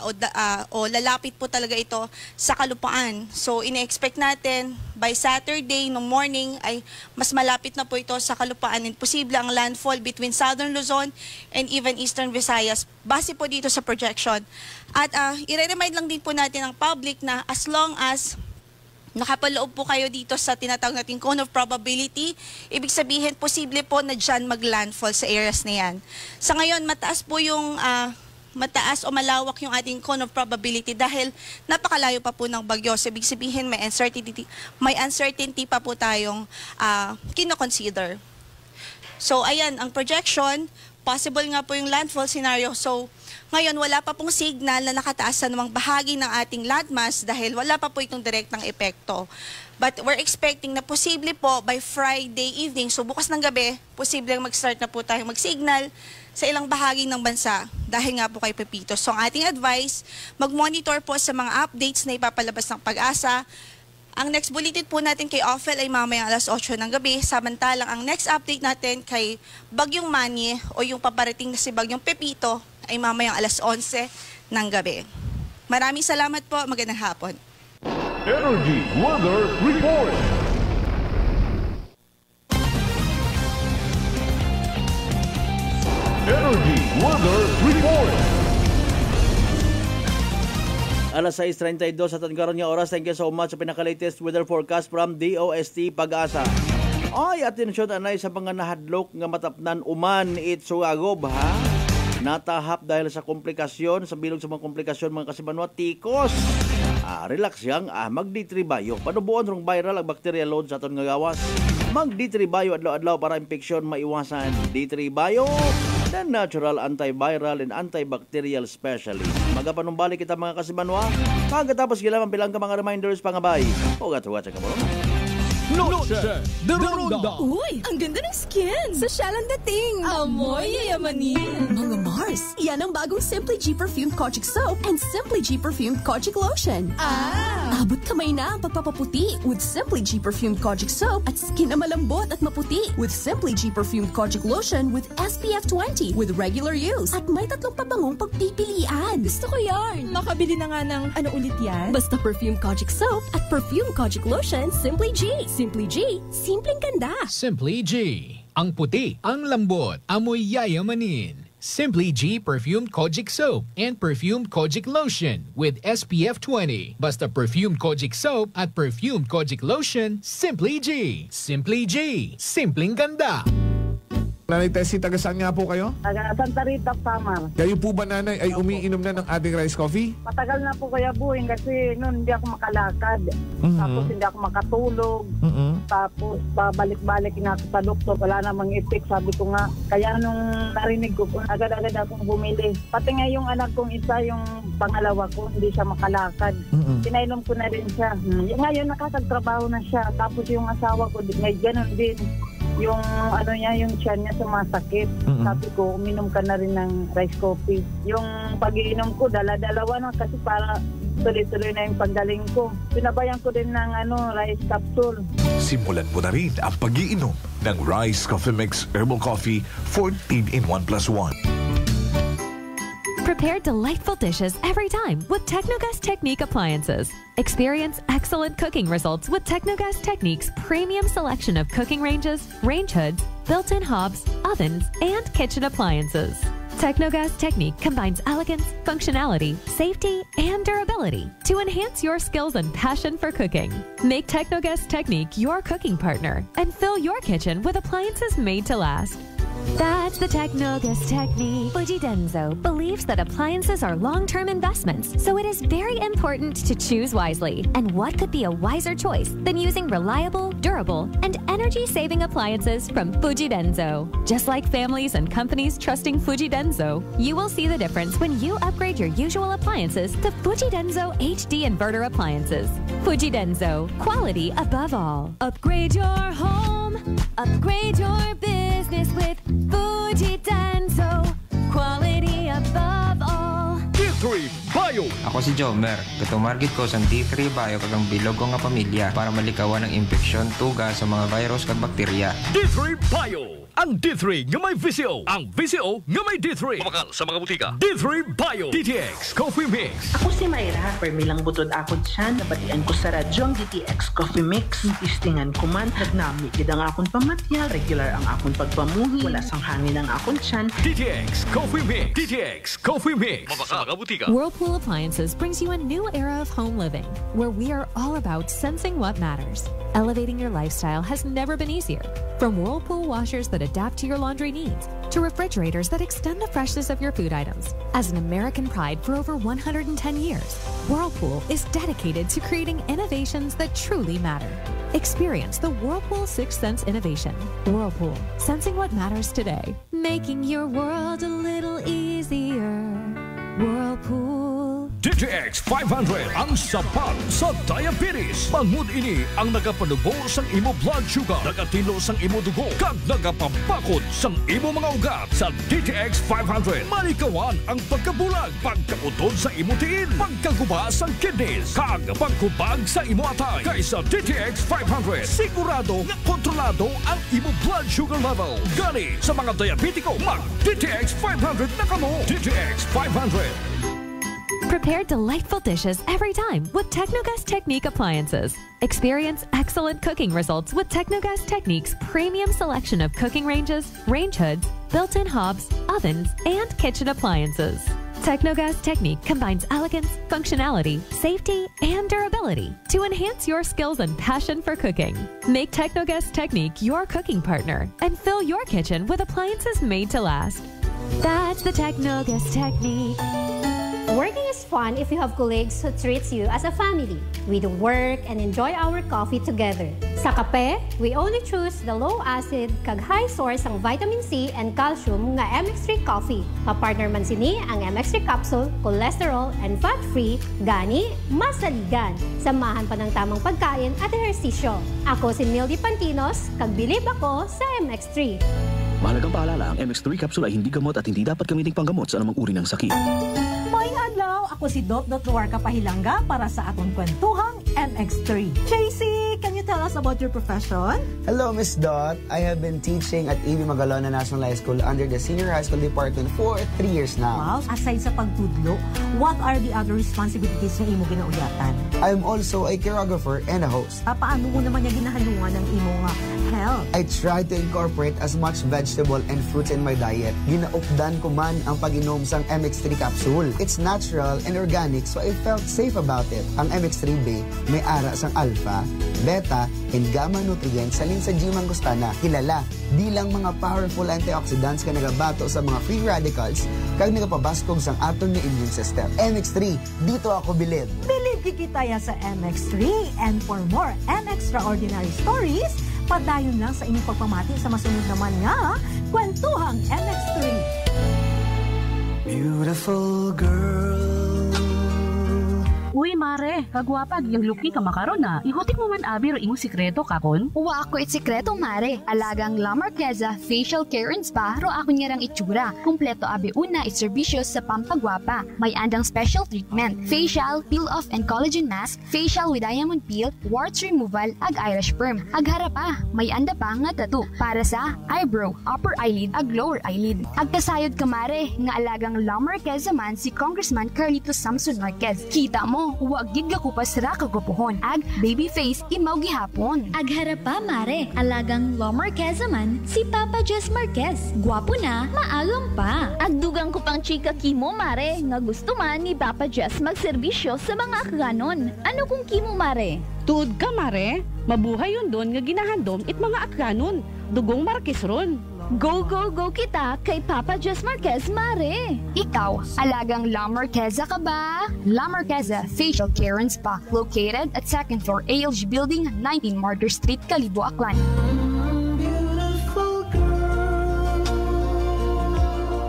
Speaker 7: o lalapit po talaga ito sa kalupaan. So ine-expect natin by Saturday no morning ay mas malapit na po ito sa kalupaan and posible ang landfall between Southern Luzon and even Eastern Visayas base po dito sa projection. At i-remind lang din po natin ang public na as long as nakapaloob po kayo dito sa tinatawag nating cone of probability, ibig sabihin posible po na dyan mag-landfall sa areas na yan. Sa ngayon, mataas po yung mataas o malawak yung ating cone of probability dahil napakalayo pa po ng bagyo. So, ibig sabihin may uncertainty pa po tayong kino-consider. So, ayan, ang projection, possible nga po yung landfall scenario. So, ngayon, wala pa pong signal na nakataas sa namang bahagi ng ating landmass dahil wala pa po itong direktang epekto. But we're expecting na posible po by Friday evening, so bukas ng gabi, posible mag-start na po tayo mag-signal sa ilang bahagi ng bansa dahil nga po kay Pepito. So, ang ating advice, mag-monitor po sa mga updates na ipapalabas ng Pag-asa. Ang next bulletin po natin kay Ophel ay mamaya alas 8 ng gabi. Samantalang ang next update natin kay Bagyong Manny o yung paparating na si Bagyong Pepito ay mamayang alas 11 ng gabi. Maraming salamat po. Magandang hapon.
Speaker 2: Energy Weather Report. Energy Weather Report.
Speaker 5: Alas 6:32 sa tanggaran nga oras. Thank you so much sa pinaka-latest weather forecast from DOST Pag-asa. Ay, atensyon anay sa mga nahadlok nga matapnan uman itsuagob ha. Natahap dahil sa komplikasyon, sa bilog sa mga komplikasyon mga kasibanwa, tikos. Relax yang magditribayo. Panubuon rong viral ang bacteria load sa aton nga gawas. Magditribayo adlaw-adlaw para infeksyon maiwasan. Ditribayo, the natural antiviral and antibacterial specialist. Magapanumbalik kita mga kasibanwa. Pagkatapos gilamang bilang ka mga reminders pangabay. Ugat-ugat sa kamulong.
Speaker 6: Noche de Ronda.
Speaker 4: Uy, ang ganda ng skin! Sa Shalan dating! Amoy yayamanin!
Speaker 8: Mga Mars, yan ang bagong Simply G Perfumed Kojic Soap and Simply G Perfumed Kojic Lotion. Abot kamay na ang pagpapaputi with Simply G Perfumed Kojic Soap at skin na malambot at maputi with Simply G Perfumed Kojic Lotion with SPF 20 with regular use at may 3 pabangong pagpipilian.
Speaker 4: Gusto ko yarn! Makabili na nga ng ano ulit yan?
Speaker 8: Basta Perfumed Kojic Soap at Perfumed Kojic Lotion, Simply G. Simply G, simpleng ganda.
Speaker 9: Simply G. Ang puti, ang lambot, amoy yayamanin. Simply G Perfumed Kojic Soap and Perfumed Kojic Lotion with SPF 20. Basta Perfumed Kojic Soap at Perfumed Kojic Lotion, Simply G. Simply G. Simpleng ganda.
Speaker 10: Nanay Tessie, taga saan nga po kayo?
Speaker 11: Taga Santa Rita, Samar.
Speaker 10: Kayo po ba, nanay, ay umiinom na ng ating rice coffee?
Speaker 11: Matagal na po kaya buhin kasi noon hindi ako makalakad. Tapos hindi ako makatulog. Tapos pabalik-balik na ako sa doktor. Wala namang effect. Sabi ko nga, kaya nung narinig ko, agad-agad akong bumili. Pati nga yung anak kong isa, yung pangalawa ko, hindi siya makalakad. Pinainom ko na rin siya. Ngayon nakakagtrabaho na siya. Tapos yung asawa ko, may ganun din. Yung ano niya, yung tiyan niya sumasakit. Sabi ko, uminom ka na rin ng rice coffee. Yung pag-iinom ko, dala-dalawa na kasi para tuloy-tuloy na yung paggaling ko. Pinabayan ko din ng rice capsule.
Speaker 12: Simulan mo na rin ang pag-iinom ng Rice Coffee Mix Herbal Coffee 14 in 1 plus 1.
Speaker 13: Prepare delightful dishes every time with Technogas Technique appliances. Experience excellent cooking results with Technogas Technique's premium selection of cooking ranges, range hoods, built-in hobs, ovens, and kitchen appliances. Technogas Technique combines elegance, functionality, safety, and durability to enhance your skills and passion for cooking. Make Technogas Technique your cooking partner and fill your kitchen with appliances made to last. That's the Technogas Technique. Fuji Denso believes that appliances are long-term investments, so it is very important to choose wisely. And what could be a wiser choice than using reliable, durable, and energy-saving appliances from Fuji Denso? Just like families and companies trusting Fuji Denso, you will see the difference when you upgrade your usual appliances to Fuji Denso HD inverter appliances. Fuji Denso, quality above all. Upgrade your home, upgrade your business with Fuji Denso, quality above all.
Speaker 2: D3 Bio.
Speaker 14: Ako si Jomer. Katumargit ko sa D3 Bio kagang bilog ko nga pamilya para malikawan ng infeksyon, tuga sa mga virus kag bakterya.
Speaker 6: D3 Bio. Ang D3 nga may VCO. Ang VCO nga may D3. Kumakal sa mga butika. D3 Bio. DTX Coffee Mix.
Speaker 15: Ako si Mayra. Permilang butod ako dyan. Nabatian ko sa radyo ang DTX Coffee Mix. Istingan ko man. Nagnami gid ang akong pamatyal. Regular ang akong pagpamuhi. Wala sang hangin ang akong tiyan.
Speaker 6: DTX Coffee Mix. DTX Coffee Mix. Sa mga butika.
Speaker 13: Whirlpool Appliances brings you a new era of home living, where we are all about sensing what matters. Elevating your lifestyle has never been easier. From Whirlpool washers that adapt to your laundry needs, to refrigerators that extend the freshness of your food items. As an American pride for over 110 years, Whirlpool is dedicated to creating innovations that truly matter. Experience the Whirlpool Sixth Sense innovation. Whirlpool, sensing what matters today. Making your world a little easier. Whirlpool.
Speaker 6: DTX 500 ang sapat sa diabetes. Bangod ini ang nagapanubo sang imo blood sugar, nagatilo sang imo dugo, kag nagapapakod sang imo mga ugat. Sa DTX 500, malikawan ang pagkabulag, pagkautod sa imo tiil, pagkaguba sang kidneys, kag pagkubag sa imo atay. Kaysa DTX 500, sigurado nga kontrolado ang imo blood sugar level. Gani sa mga diabetiko, mag DTX 500 na kamo. DTX 500.
Speaker 13: Prepare delightful dishes every time with Technogas Technique appliances. Experience excellent cooking results with Technogas Technique's premium selection of cooking ranges, range hoods, built-in hobs, ovens, and kitchen appliances. Technogas Technique combines elegance, functionality, safety, and durability to enhance your skills and passion for cooking. Make Technogas Technique your cooking partner and fill your kitchen with appliances made to last. That's the Technogas Technique.
Speaker 16: Working is fun if you have colleagues who treats you as a family. We do work and enjoy our coffee together. Sa kape, we only choose the low-acid kag high source ang vitamin C and calcium nga MX3 coffee. Papartner man sini ang MX3 capsule, cholesterol, and fat-free, gani, masaligan. Samahan pa ng tamang pagkain at ehersisyo. Ako si Mildy Pantinos, kag bilib ako sa MX3.
Speaker 17: Mahalagang paalala, ang MX3 capsule ay hindi gamot at hindi dapat gamiting panggamot sa anumang uri ng sakit.
Speaker 18: Maayong adlaw, ako si Dot Nuarca Pahilanga para sa atong kwentuhang MX3. JC, can you tell us about your profession?
Speaker 19: Hello, Miss Dot. I have been teaching at A.B. Magalona National High School under the Senior High School Department for 3 years now.
Speaker 18: Wow, aside sa pagtudlo, what are the other responsibilities na imo ginauyatan?
Speaker 19: I'm also a choreographer and a host.
Speaker 18: Paano mo naman niya ginahalungan ng imo health?
Speaker 19: I try to incorporate as much vegetable and fruits in my diet. Ginaupdan ko man ang pag-inom sang MX3 capsule. It's natural and organic, so I felt safe about it. Ang MX3B may ara sang alpha, beta, and gamma nutrients salin sa G. mangostana. Kilala bilang mga powerful antioxidants ka nagabato sa mga free radicals kag nagapabaskog sang aton nga immune system. MX3, dito ako bilib.
Speaker 18: Bilib kikitaya sa MX3, and for more MXtraordinary stories, padayon lang sa inyong pagpamati sa masunod naman nga Kwentuhang MX3.
Speaker 1: Beautiful girl,
Speaker 20: Uy, mare, kagwapag yung luki ka makaron na. Ihutik mo man abi ro imong sikreto kakon.
Speaker 21: Uwa ako sikreto, mare. Alagang La Marquesa Facial Care and Spa ro ako niyarang itsura. Kumpleto abi una iserbisyo sa pampagwapa. May andang special treatment, facial, peel-off and collagen mask, facial with diamond peel, warts removal, ag Irish perm. Ag harapa, may anda pa nga tattoo para sa eyebrow, upper eyelid, ag lower eyelid. Ag kasayod ka, mare, nga alagang La Marquesa man si Congressman Carlito Samson Marquez. Kita mo, huwag gid ka kupas ra kagupuhon. Ag baby face imaw gihapon.
Speaker 22: Ag harapa, mare, alagang La Marquesa man si Papa Jess Marquez. Gwapo na, maagam pa.
Speaker 23: Ag dugang ko pang chika kimo, mare, nga gusto man ni Papa Jess magserbisyo sa mga akganon. Ano kung kimo, mare?
Speaker 20: Tuod ka, mare. Mabuhay yun doon nga ginahandom it mga akganon. Dugong Marquez ron.
Speaker 23: Go, go, go kita kay Papa Jess Marquez, mare.
Speaker 21: Ikaw, alagang La Marquesa ka ba? La Marquesa Facial Care and Spa, located at 2nd floor ALG Building, 19 Martyr Street, Kalibo, Aklan.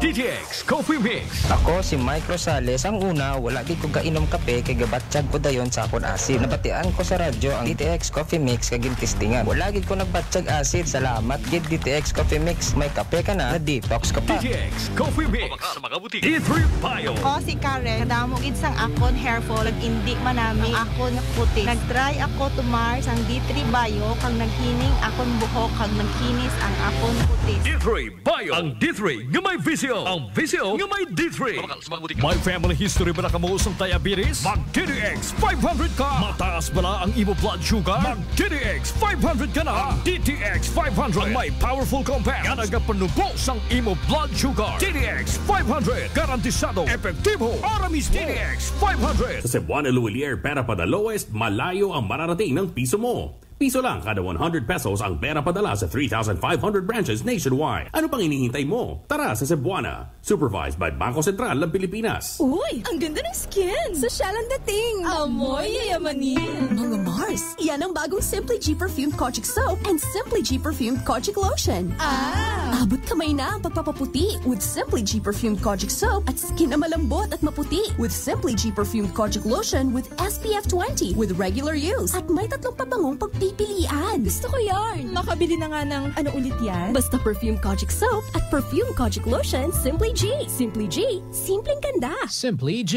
Speaker 6: DTX Coffee Mix.
Speaker 14: Ako si Mike Rosales. Ang una, wala di ko kainom kape kay gabatsyag ko dayon sa akon asid. Nabatian ko sa radyo ang DTX Coffee Mix kagin testingan. Wala gid ko nagbatsyag asid. Salamat gid DTX Coffee Mix. May kape ka na detox ka pa.
Speaker 6: DTX Coffee Mix. Sa mga butik. D3 Bio.
Speaker 24: Ako si Karen. Kadamo gid sang akon hair fall. Nag-indi manami akon puti. Nag-try ako tumar sang D3 Bio kang naghining akon buhok kang nagkinis ang akon puti.
Speaker 6: D3 Bio. Ang D3 nga may visyo. Ang visyo nga may D3. May family history ba na kamo sa diabetes? Mag DTX 500 ka. Mataas bala ang imo blood sugar? Mag DTX 500 ka na. DTX 500 ang may powerful compound nga nagapanubo sang imo blood sugar. DTX 500 garantisado, epektibo, aramis DTX 500.
Speaker 25: Sa Cebuana Luwilier, pera pa the lowest, malayo ang mararating ng piso mo. Piso lang kada 100 pesos ang pera padala sa 3,500 branches nationwide. Ano pang hinihintay mo? Tara sa Cebuana. Supervised by Bangko Sentral ng Pilipinas.
Speaker 4: Uy, ang ganda ng skin! Sosyal ang dating! Amoy yayamanin!
Speaker 8: Mga Mars, yan ang bagong Simply G Perfumed Kojic Soap and Simply G Perfumed Kojic Lotion. Abot kamay na ang pagpapaputi with Simply G Perfumed Kojic Soap at skin na malambot at maputi with Simply G Perfumed Kojic Lotion with SPF 20 with regular use. At may tatlong pabangong pagpipilian. Gusto ko yarn!
Speaker 4: Makabili na nga ng ano ulit yan?
Speaker 8: Basta Perfumed Kojic Soap at Perfumed Kojic Lotion, Simply G. Simply G, simpleng ganda.
Speaker 9: Simply G.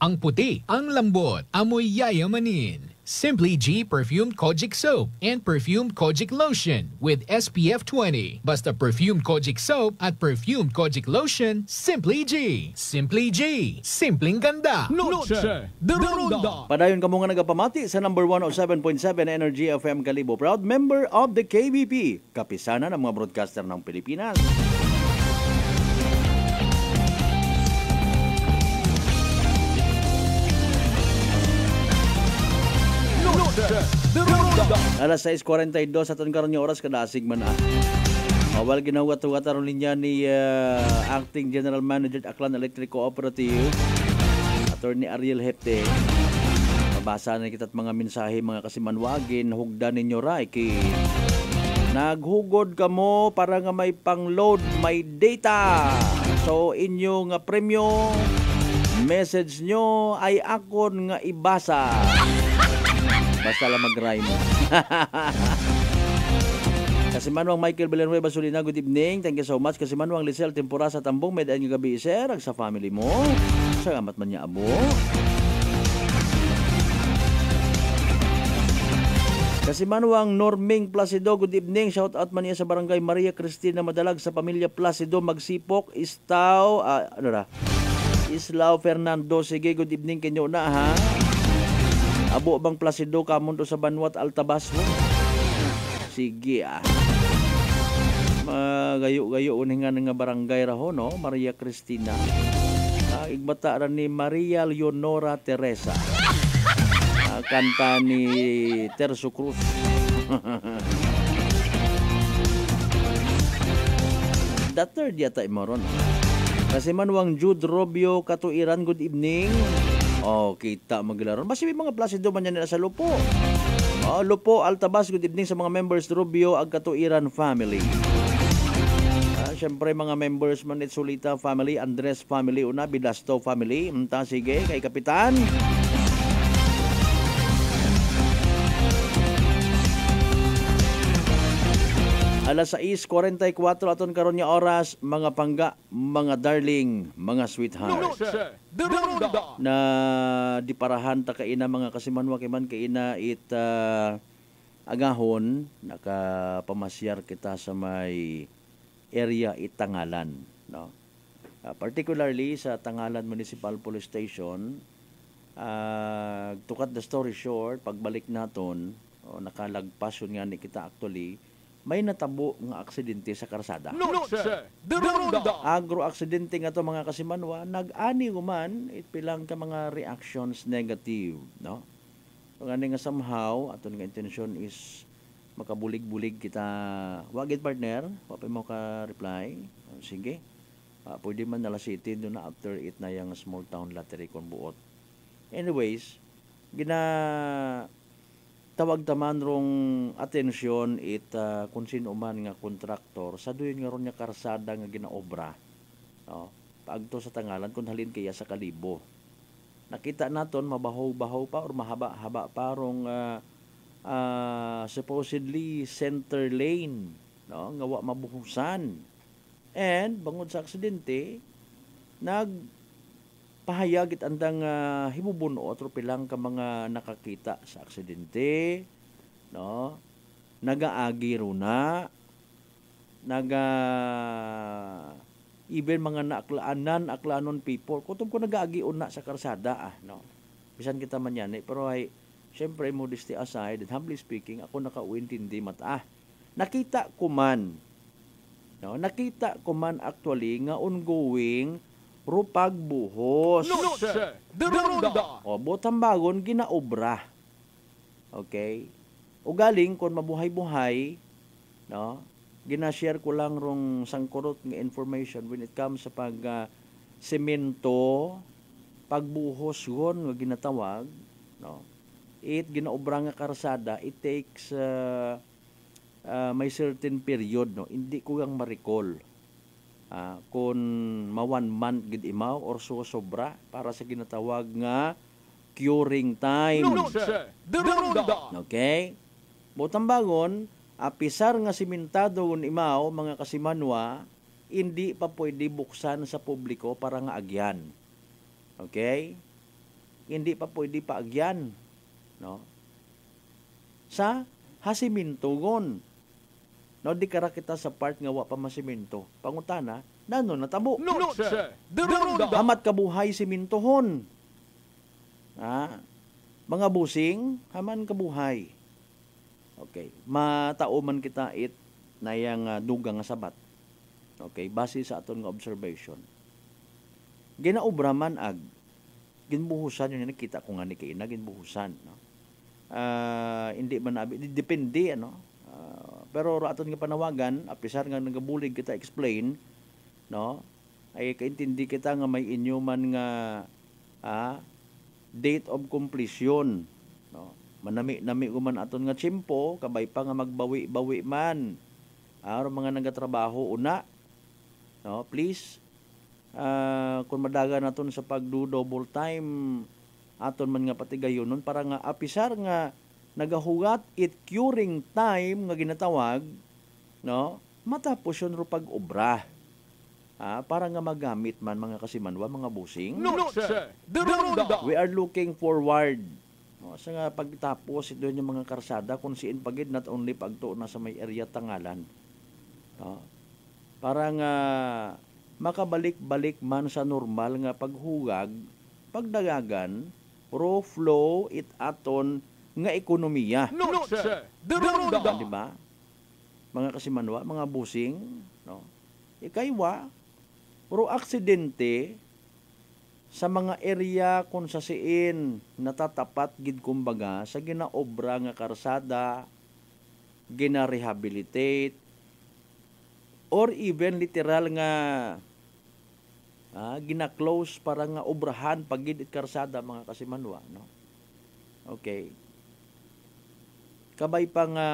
Speaker 9: Ang puti, ang lambot, amoy yayamanin. Simply G Perfumed Kojic Soap and Perfumed Kojic Lotion with SPF 20. Basta Perfumed Kojic Soap at Perfumed Kojic Lotion, Simply G. Simply G. Simpleng ganda.
Speaker 6: Noche de Ronda.
Speaker 5: Padayon ka mo nga nagapamati sa number 107.7 Energy FM Kalibo. Proud member of the KBP. Kapisanan ng mga broadcaster ng Pilipinas. Alas 6:42 sa aton karon nga oras kada asig man Awal ginawat-wat aron linya ni Acting General Manager Aklan Electric Cooperative Attorney Ariel Hepte. Mabasa na kita't mga mensahe mga kasimanwagin hugdan ninyo ra kay naghugod kamo para nga may pang-load, may data. So inyong premyo message nyo ay akon nga ibasa. Basta lang mag-rhyme. Kasimanwang Michael Villanueva Solina, good evening. Thank you so much. Kasimanwang Lisel Tempura sa Tambong, medan yung gabi, sir. Sa family mo. Salamat man niya, abo. Kasimanwang Norming Placido, good evening. Shout out man niya sa Barangay Maria Cristina Madalag sa pamilya Placido, Magsipok, Islao Fernando. Sige, good evening kanyo na, ha? Abo bang Placido kamon do sa Banwat Altabas mo? Sige Magayo-gayo uningan nga barangay raho no, Maria Cristina. Igbata ra ni Maria Leonora Teresa. Kanta ni Terso Cruz. The third yata imoron. Kasi manwang Jude Robio Katuiran, good evening. Oh, kita maglaron. Basta may mga Placido man yan sa Lupo. Lupo, Altabas, good evening sa mga members Rubio ag Katuiran family. Siyempre mga members man ni Solita family, Andres family, una Bidasto family. Sige, kay Kapitan. Alas 6:44 aton karon nga oras, mga pangga, mga darling, mga sweetheart. Na diparahan ta kaina mga kasimanwa kay man kaina agahon nakapamasyar kita sa may area Itangalan, no? Particularly sa Tangalan Municipal Police Station. To cut the story short, pagbalik naton, nakalagpas yun nga ni kita actually, may natabo nga aksidente sa karsada. Agro-aksidente nga to mga kasimanwa, nag-ani man, pilang ka mga reactions negative, no? Kung ano nga somehow, aton nga intention is makabulig-bulig kita. Wagit partner, wapay mo ka reply. Sige. Pwede man nala city doon na after it na yung small town lottery kon buot. Anyways, tawag taman rong atensyon kung sino man nga kontraktor sa duyon nga ron nga karsada nga ginaobra. No? Paagto sa Tangalan kung halin kaya sa Kalibo. Nakita naton mabahaw-bahaw pa or mahaba-haba pa rong supposedly center lane, no? Nga wa mabuhusan. And bangod sa aksidente, nagpahayag andang himubuno at pilang ka mga nakakita sa aksidente, no? Nagaagi runa, even mga aklanon people, kutob ko nagaagi una sa karsada, no? Bisan kita man yan, pero ay, syempre, modesty aside, and humbly speaking, ako nakauintindi nakita ko man, no? Nakita ko man actually nga ongoing pagbuhos. Botang bagon, ginaobra. Okay? O galing, kung mabuhay-buhay, no? Ginashare ko lang rong sangkurot ng information when it comes sa semento, pagbuhos yun, nga ginatawag, no? Ginaobra nga karsada, it takes may certain period, no? Hindi ko yang ma-recall kung ma 1 month gid imaw or sobra para sa ginatawag nga curing time. Okay? Botang bagon, apisar nga simentado ngun imaw, mga kasimanwa, hindi pa pwede buksan sa publiko para nga agyan. Okay? Hindi pa pwede pa agyan. No? Sa hasimintugon. No, di kara kita sa part nga wa pa masiminto. Pangutana, nano natabo. Hamat kabuhay simintohon. Mga busing, haman kabuhay. Okay, matao man kita na yang dugang nga sabat. Okay, base sa aton nga observation. Ginaobra man ginbuhusan yun, nakita ko nga ni kaina ginbuhusan, no? Hindi man depende, ano? Pero aton nga panawagan, apisar nga nagabulig kita explain, no? Ay kaintindi kita nga may inyo man nga date of completion, no? Manami-nami ko man aton nga tsimpo, kabay pa nga magbawi-bawi man. Araw mga nagatrabaho una, no? Please, kung madaga naton sa pagdo-double time, aton man nga patigayonon para nga apisar nga nagahugat curing time nga ginatawag, no? Matapos yun ro pag-obra. Para nga magamit man mga kasimanwa, mga busing. We are looking forward, no, sa nga pagtapos ito yung mga karsada kung siin pagid not only pagto na sa may area Tangalan, no? Para nga makabalik-balik man sa normal nga paghugag, pagdagagan, pro flow it aton nga ekonomiya. Diba? Mga kasimanwa, mga busing, no? Ikaywa, pro aksidente sa mga area kung sa siin natatapat gid kumbaga sa ginaobra nga karsada, gina-rehabilitate, or even literal nga gina-close para nga obrahan pagid it karsada, mga kasimanwa, no? Okay. Kabay pa nga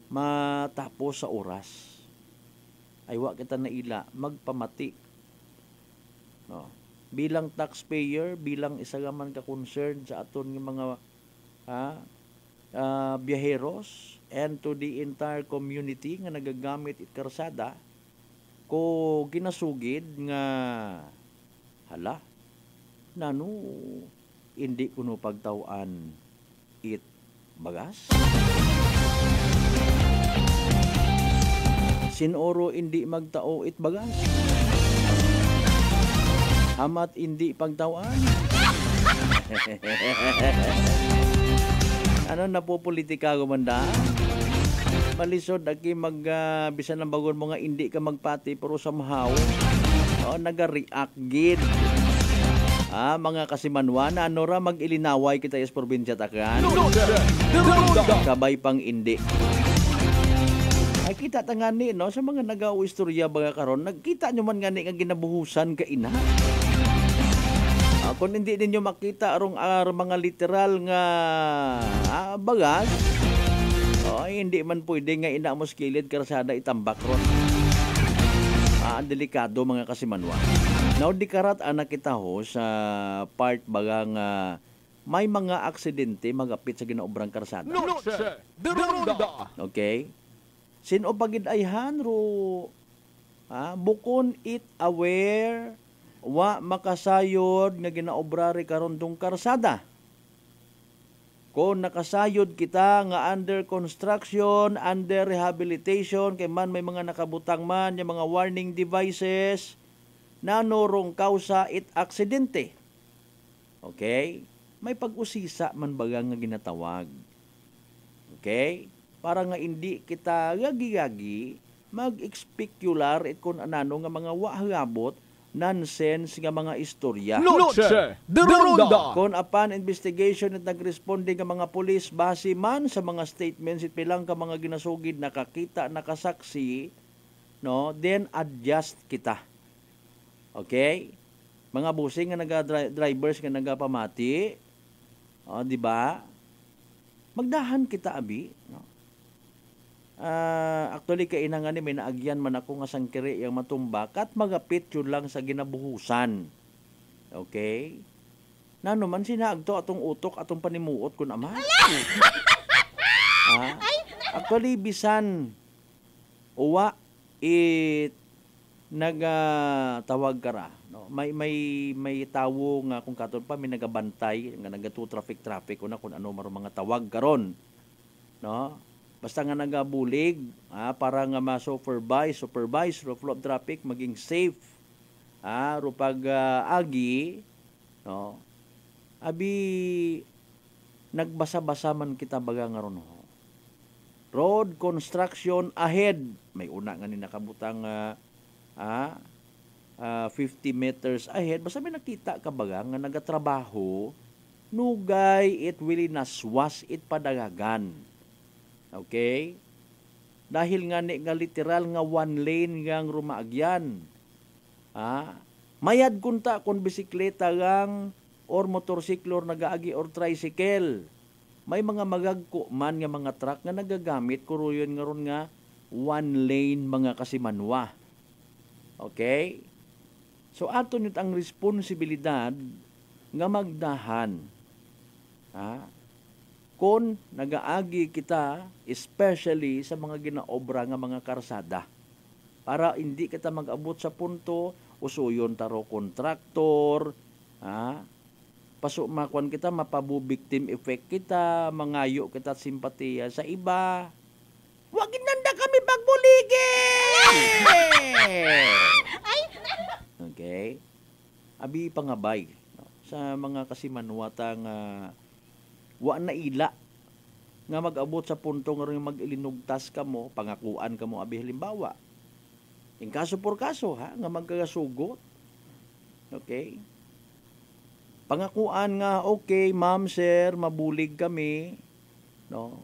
Speaker 5: matapos sa oras, ay wa kita naila magpamati, no? Bilang taxpayer, bilang isa man ka concerned sa aton nga mga biyaheros and to the entire community nga nagagamit it karsada ko ginasugid nga hala nano hindi kuno pagtawaan it bagas sinoro hindi magtao it bagas hamat hindi pagtawaan ano napopolitika gumanda malisod aki bisan ng bagon mga hindi ka magpati pero somehow naga-react gid mga kasimanwana ano ra mag-ilinaway kita is probinsya takan kabay pang hindi ay kita tangani no sa mga nagaw-istorya baga karon nagkita nyo man gani nga ginabuhusan ka ina kung hindi ninyo makita arong mga literal nga bagas hindi man pwede nga ina mo skilid karsada itambak ron ang delikado mga kasimanwa now di karat anak kita ho sa part bagang may mga aksidente magapit sa ginaobrang karsada okay sino pagid ayhan ro bukon it aware wa makasayod nga ginaobrari karon tong karsada. Kung nakasayod kita nga under construction, under rehabilitation, kay man may mga nakabutang man, yung mga warning devices, na norong kausa it aksidente. Okay? May pag-usisa man baga nga ginatawag. Okay? Para nga hindi kita gagi-gagi, mag-specular it kung anano nga mga wahagabot, nonsense nga mga istorya.
Speaker 6: Noche de Ronda.
Speaker 5: Kung upon investigation at nagresponde nga mga pulis base man sa mga statements it pilang ka mga ginasugid nakakita nakasaksi no then adjust kita. Okay? Mga busing nga drivers nga nagapamati di ba? Magdahan kita abi no. Actually kaina nga ni may naagyan man ako nga sangkiri yang matumbak at magapit yun lang sa ginabuhusan. Okay? Nano man sinaagto atong utok atong panimuot kun ama. Actually bisan uwa it nagatawag kara no may tawo nga kung katon pa may nagabantay nga nagatu traffic una kun ano maro mga tawag karon no. Basta nga nagabulig para nga ma-supervise ro flow of traffic maging safe ro pag agi no abi nagbasa-basa man kita baga nga ron road construction ahead may una nga ni nakabutang 50 meters ahead basta may nakita ka baga nga nagatrabaho nugay it really naswas it padagagan. Okay? Dahil nga nga literal nga one lane ngang rumaagyan. Mayad kunta kung bisikleta gang or motorsiklo nagaagi or tricycle. May mga magagko man nga mga truck nga nagagamit kuruyon nga ron nga one lane mga kasimanwa. Okay? So ato nito ang responsibilidad nga magdahan. Kung nagaagi kita, especially sa mga ginaobra nga mga karsada, para hindi kita mag-abot sa punto, usuyon taro kontraktor, pasukmakwan kita, mapabubiktim effect kita, mangayo kita simpatiya sa iba. Wag nanda kami pagbuligin! Okay? Abi pangabay sa mga kasimanwatang wa na ila nga mag-abot sa punto nga rin mag-ilinugtas ka mo, pangakuan ka mo abi halimbawa. In kaso por kaso nga magkagasugot. Okay? Pangakuan nga okay, ma'am, sir, mabulig kami, no?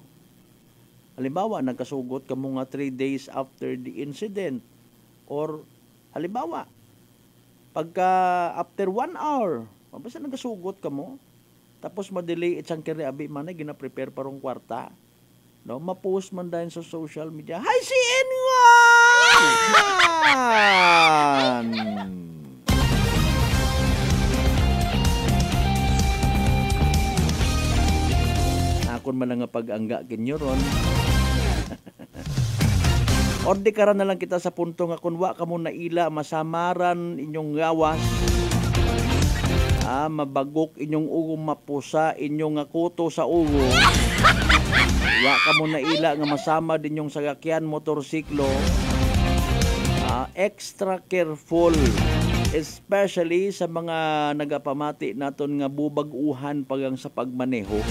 Speaker 5: Halimbawa nagkasugot ka mo nga 3 days after the incident or halimbawa pagka after 1 hour, basta nagkasugot ka mo tapos ma-delay itsang kiri abi man ay gina-prepare parong kwarta. No, ma-post man dahil sa social media. Hi si Enwan! akon man nga pag-angga kinyo ron. Or di karan na lang kita sa punto nga kung wa ka mo naila, masamaran inyong gawas. Mabagok inyong ugo, mapusa inyong kuto sa ugo. Wa ka mo naila nga masama din yung sasakyan, motorsiklo. Extra careful. Especially sa mga nagapamati naton nga bubag-uhan pagang sa pagmaneho.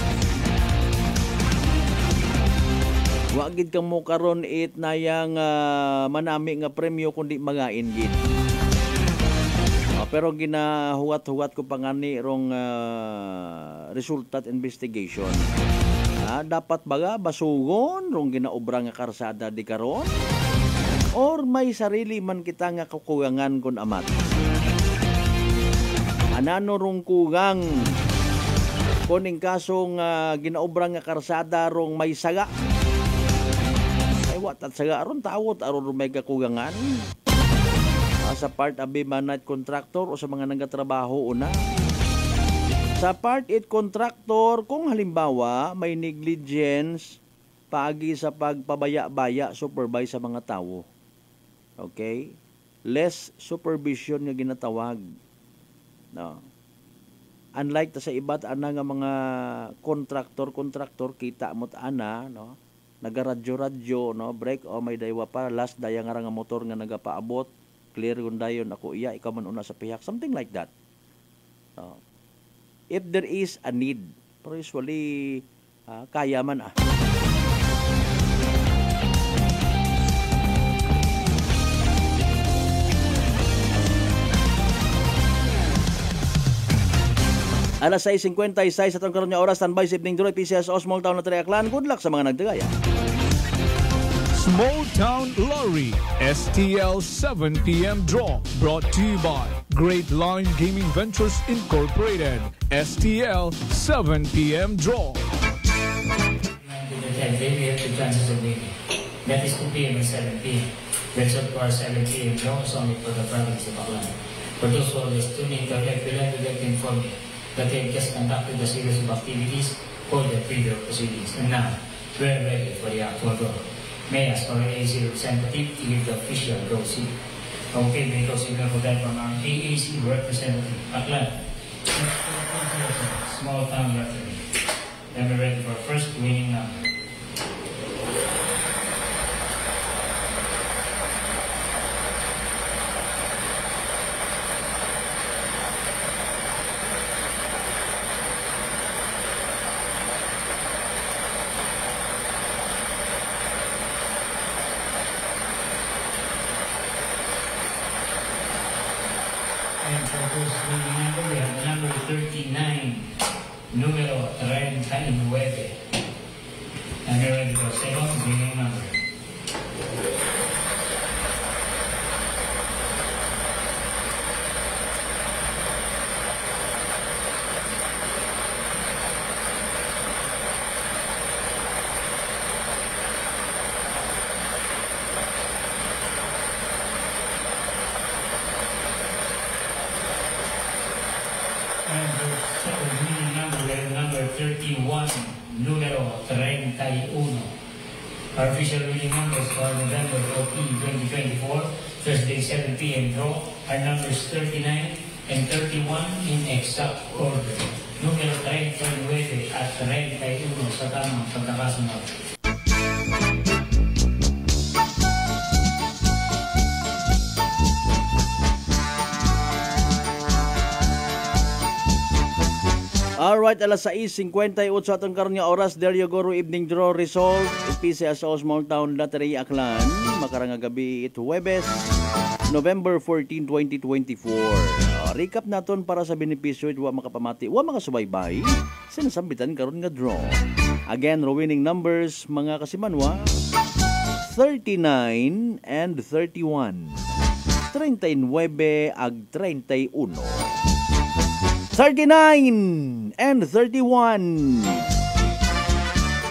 Speaker 5: Wagid kang mo karon it na yang manami nga premyo kundi magain gid. Pero ginahuwat-huwat ko pangani rong resulta at investigation. Dapat baga basugon rong ginaobra nga karsada di karon? Or may sarili man kita nga kakugangan kun amat. Anano rong kugang kuning kasong ginaobra nga karsada rong may saga. Ay wat at saga aron tawot aron may kakugangan. Sa part abi manat contractor o sa mga nagatrabaho una. Sa part it contractor kung halimbawa may negligence paagi sa pagpabaya-baya supervise sa mga tao. Okay? Less supervision nga ginatawag. No. Unlike ta sa iba't ana nga mga contractor kita mo't ana, no? Nagaradyo-radyo, no? Break may daywa pa last daya nga motor nga nagapaabot, clear kun dayon ako iya ikaw man una sa pihak, something like that. No. If there is a need, pero usually kaya man Alas 6:56 atong karon nga oras, standby sa evening Droid PCSO Small Town Lottery Aklan. Good luck sa mga nagdagaya.
Speaker 6: Small Town Lottery STL 7 p.m. draw brought to you by Great Line Gaming Ventures Incorporated. STL 7 p.m. draw.
Speaker 3: We have the chances of winning. That is 2 p.m. and 7 p.m. That's of course 7 p.m. draw is only for the province of Aklan. For those who always tune in, we'll have to get informed that they have just conducted a series of activities for the previous proceedings. And now, we're ready for the actual draw. May I ask our AAC representative to give the official draw signal. Okay, may draw signal for that from our AAC representative, Aklan. Small Town Lottery. Then we're ready for first winning number. And for first winning number, we have number 39, numero 39. And we're ready for second winning number. And the second winning number, we have number 31, numero 31. Our official winning numbers for November 14, 2024, Thursday 7 p.m. draw are numbers 39 and 31 in exact order. Numero 39 at 31 sa tamang pagkakasunod.
Speaker 5: Alright, alas 6:58 atong karon nga oras. There you go, evening draw result. PCSO Small Town Lottery Aklan. Makarang gabi ito Huwebes, November 14, 2024. Recap naton para sa benepisyo wa makapamati, wa mga subaybay. Sinasambitan karon nga draw. Again, winning numbers mga kasimanwa, 39 and 31. 39 ag 31. 39 and 31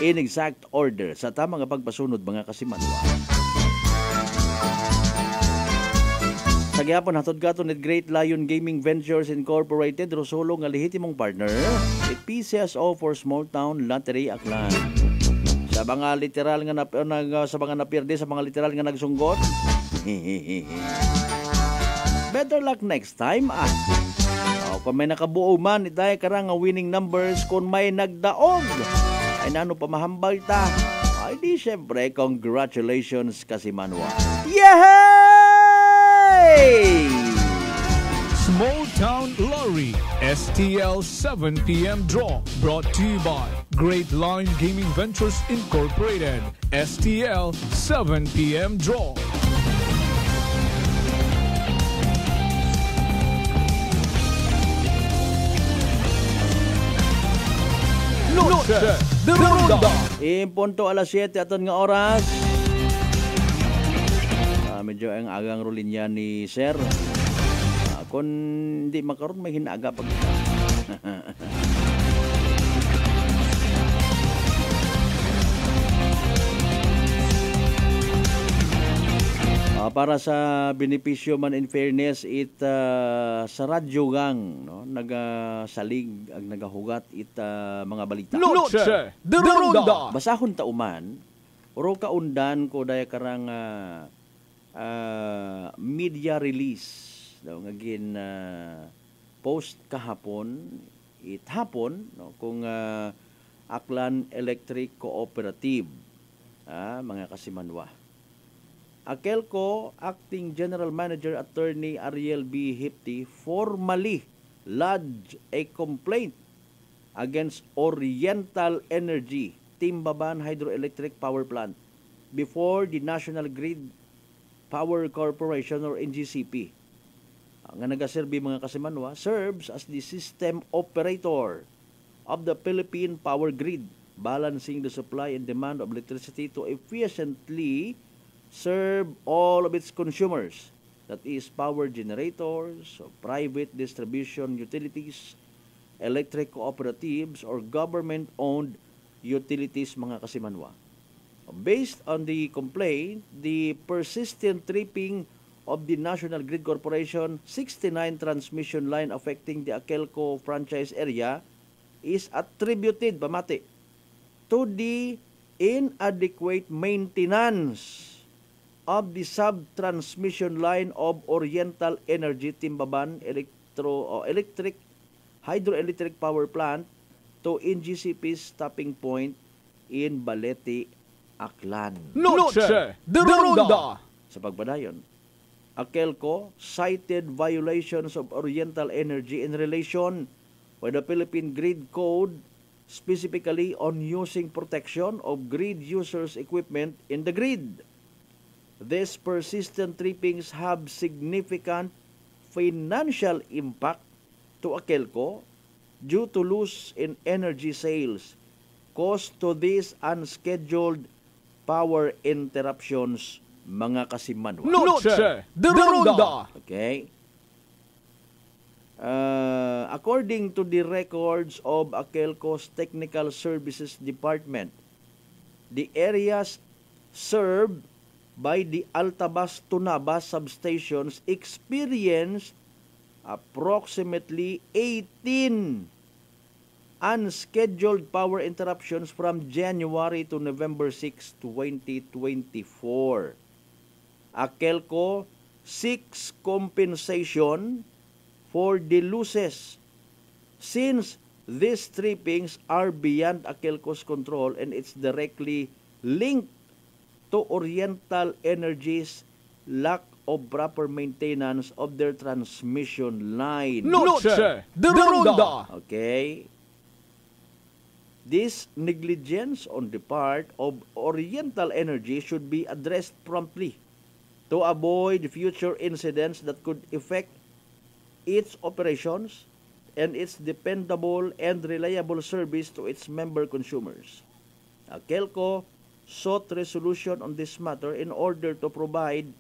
Speaker 5: in exact order sa tamang pagpasunod mga kasimanwa. Sa gihapon hatod gato ni Great Lion Gaming Ventures Incorporated Rosolo nga lehitimong partner it PCSO for Small Town Lottery Aklan. Sa mga literal nga sa mga napirde sa mga literal nga nagsunggot. Better luck next time. Kung may nakabuo man itay karang nga winning numbers kung may nagdaog ay nano pa mahambal ta. Ay di syempre congratulations kasi Manwa. Yay!
Speaker 6: Small Town Lottery STL 7 p.m. draw brought to you by Great Lion Gaming Ventures Incorporated. STL 7 p.m. draw.
Speaker 5: Noche de Ronda. Punto alas 7 aton nga oras. Medyo ang agang rulin yan ni Sir. Kung hindi makaroon, may hinaga pag para sa benepisyo man in fairness sa radyo gang no nagasalig ag nagahugat mga balita.
Speaker 6: Noche de Ronda.
Speaker 5: Basahon ta uman oro kaundan ko daya karang media release daw nga gin post kahapon hapon no kung Aklan Electric Cooperative mga kasimanwa. Akelco Acting General Manager Attorney Ariel B. Hipti formally lodged a complaint against Oriental Energy Timbaban Hydroelectric Power Plant before the National Grid Power Corporation or NGCP. Ang nagaserbi mga kasimanwa serves as the system operator of the Philippine power grid, balancing the supply and demand of electricity to efficiently serve all of its consumers, that is power generators, private distribution utilities, electric cooperatives, or government-owned utilities mga kasimanwa. Based on the complaint, the persistent tripping of the National Grid Corporation 69 transmission line affecting the Akelco franchise area is attributed to the inadequate maintenance of the sub-transmission line of Oriental Energy Timbaban Electric Hydroelectric Power Plant to NGCP's stopping point in Balete, Aklan.
Speaker 6: Noche de Ronda.
Speaker 5: Sa pagbadayon, Akelco cited violations of Oriental Energy in relation with the Philippine Grid Code, specifically on using protection of grid users' equipment in the grid. These persistent trippings have significant financial impact to Akelco due to loss in energy sales caused to these unscheduled power interruptions mga kasimanwa.
Speaker 6: Noche de Ronda.
Speaker 5: Okay. According to the records of Akelco's Technical Services Department, the areas served by the Altabas Tunabas substations experienced approximately 18 unscheduled power interruptions from January to November 6, 2024. Akelco seeks compensation for the losses since these trippings are beyond Akelco's control and it's directly linked to Oriental Energy's lack of proper maintenance of their transmission line.
Speaker 6: Noche de Ronda.
Speaker 5: Okay. This negligence on the part of Oriental Energy should be addressed promptly to avoid future incidents that could affect its operations and its dependable and reliable service to its member consumers. Akelco sought resolution on this matter in order to provide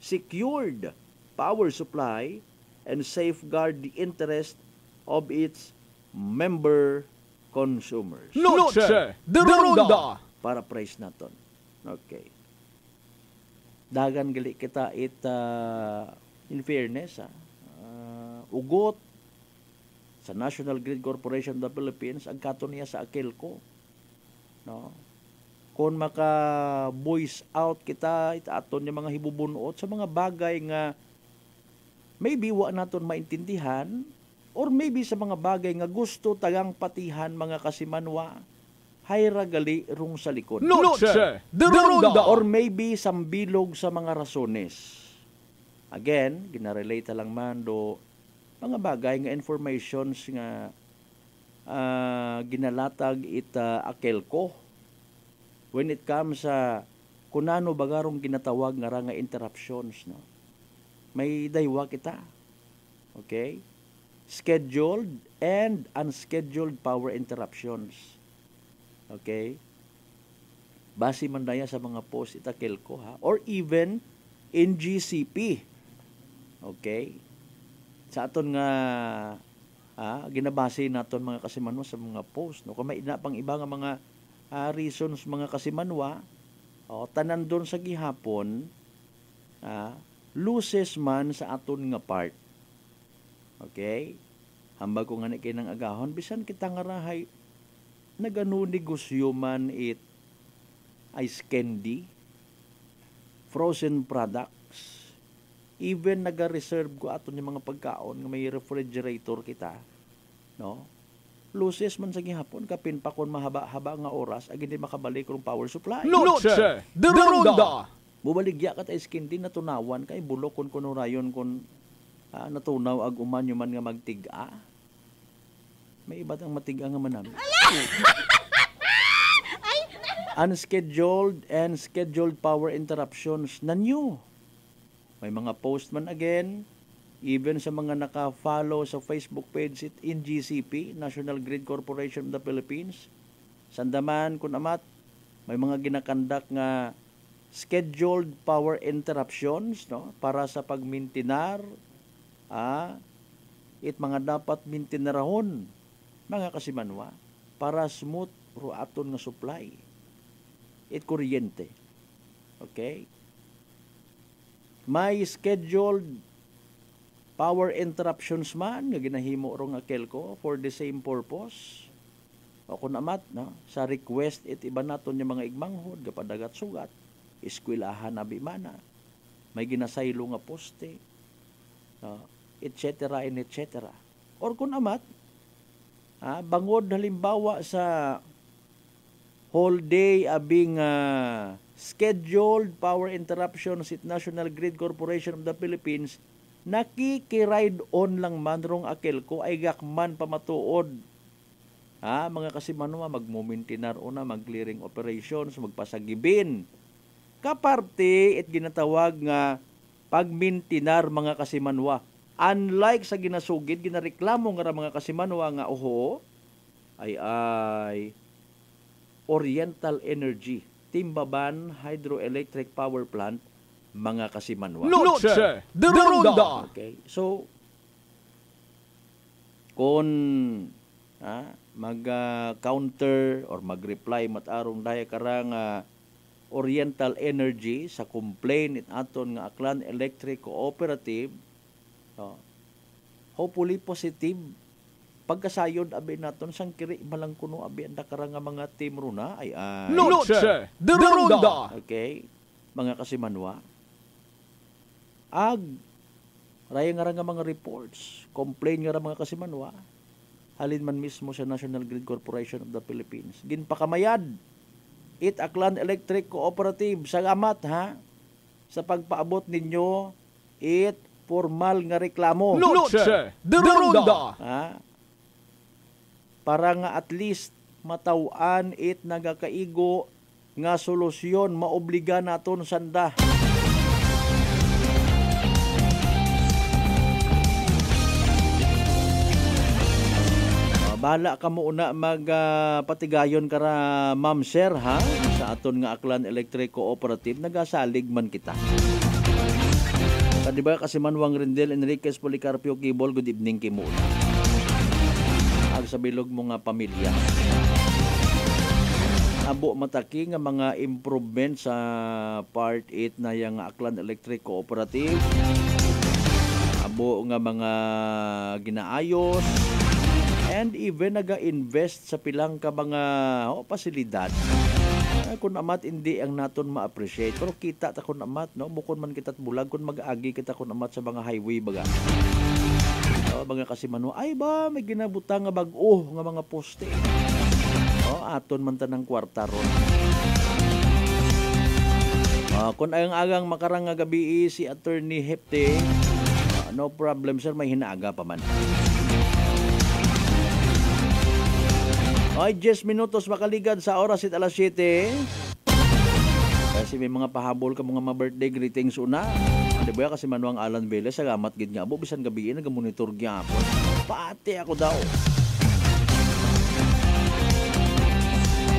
Speaker 5: secured power supply and safeguard the interest of its member consumers.
Speaker 6: Noche de Ronda.
Speaker 5: Para price naton. Okay. Dagan gali kita in fairness, ugot sa National Grid Corporation of the Philippines, ang kato niya sa Akelco. No? Kung maka-voice out kita, itaaton niya mga hibubunot sa mga bagay nga maybe wa naton maintindihan, or maybe sa mga bagay nga gusto tagang patihan mga kasimanwa, hayra gali rung sa likod.
Speaker 6: Noche de Ronda.
Speaker 5: Or maybe sambilog sa mga rasones. Again, ginarelate lang man do mga bagay nga informations nga ginalatag ita Akelco when it comes sa kunano bagarong ginatawag nga interruptions, no? May daywa kita. Okay? Scheduled and unscheduled power interruptions. Okay? Base man daya sa mga post ita Akelco, ha? Or even in GCP. Okay? Sa aton nga ginabase naton mga kasimanwa sa mga post, no? Kung may ina pang iba nga mga reasons mga kasimanwa, tanan doon sa gihapon, loses man sa aton nga part. Okay? Hambag ko nga na kinang agahon, bisan kita nga rahay nagano negosyo man it ice candy, frozen products, even naga-reserve ko aton yung mga pagkaon nga may refrigerator kita, no? Loses man sa gihapon, kapin pa kon mahaba-haba nga oras, ag hindi makabalik ng power supply.
Speaker 6: Noche de Ronda.
Speaker 5: Bubaligya ka tayo skin din natunawan kay bulok kun rayon kun natunaw ag umanyo man nga magtiga. May iba't ang matiga nga manami. Unscheduled and scheduled power interruptions na new. May mga post man again, even sa mga naka-follow sa Facebook page in GCP, National Grid Corporation of the Philippines. Sandaman kun amat, may mga ginakandak nga scheduled power interruptions, no, para sa pagmintinar it mga dapat mintinarahon mga kasimanwa para smooth ro aton nga supply it kuryente. Okay? May scheduled power interruptions man nga ginahimo ro nga Akelco for the same purpose. O kun amat, no, sa request it iba naton yung mga igmanghod kapadagat sugat, eskwelahan abimana, may ginasaylo nga poste, etc. and etc. Or kun amat, bangod halimbawa sa whole day abing scheduled power interruptions at National Grid Corporation of the Philippines, nakikiride on lang man rong Akelco ay gakman pamatuod. Mga kasimanwa, magmumintinar una, mag-clearing operations, magpasagibin. Kaparte it ginatawag nga pagmintinar mga kasimanwa. Unlike sa ginasugid, ginareklamo nga mga kasimanwa nga ay Oriental Energy, Timbaban Hydroelectric Power Plant, mga kasimanwa.
Speaker 6: Noche de Ronda.
Speaker 5: Okay. So, kung mag-counter or mag-reply matarong daya karang Oriental Energy sa complaint it aton nga Aklan Electric Cooperative, hopefully positive pagkasayod abi naton sang kiri malang kuno abi anda karang nga mga team runa ay
Speaker 6: Noche de Ronda.
Speaker 5: Okay, mga kasimanwa, raya nga mga reports, complain nga mga kasimanwa, halin man mismo sa National Grid Corporation of the Philippines. Ginpakamayad it Aklan Electric Cooperative sa amat sa pagpaabot ninyo it formal nga reklamo.
Speaker 6: Noche de Ronda.
Speaker 5: Para nga at least matawan it nagakaigo nga solusyon maobliga naton sanda. Bahala ka mo una magpatigayon kara Ma'am Sir sa aton nga Aklan Electric Cooperative, nagasalig man kita. Kadiba kasi Manwang Rendel Enriquez Policarpio Kibol, good evening kimo. Ag sa bilog mo nga pamilya. Abo mataki nga mga improvement sa part 8 na yang Aklan Electric Cooperative. Mahitabo nga mga ginaayos and even naga-invest sa pilang ka mga pasilidad. Kung amat hindi ang naton ma-appreciate, pero kita ta kun amat, no, bukod man kita't bulag kun mag-agi kita kun amat sa mga highway baga. Mga kasi mano ay ba may ginabutang nga bag-o nga mga poste. Aton man tanang kwarta ron. Kung ayang agang makarang nga gabi si Attorney Hepte, no problem sir, may hinaaga pa man. Ay, 10 minutos makaligad sa oras at alas 7. Kasi may mga pahabol ka mga birthday greetings una. Di ba kasi manuang Alan Velez, agamat gid nga. Bisan gabi, nagamonitor gyapon. Pati ako daw.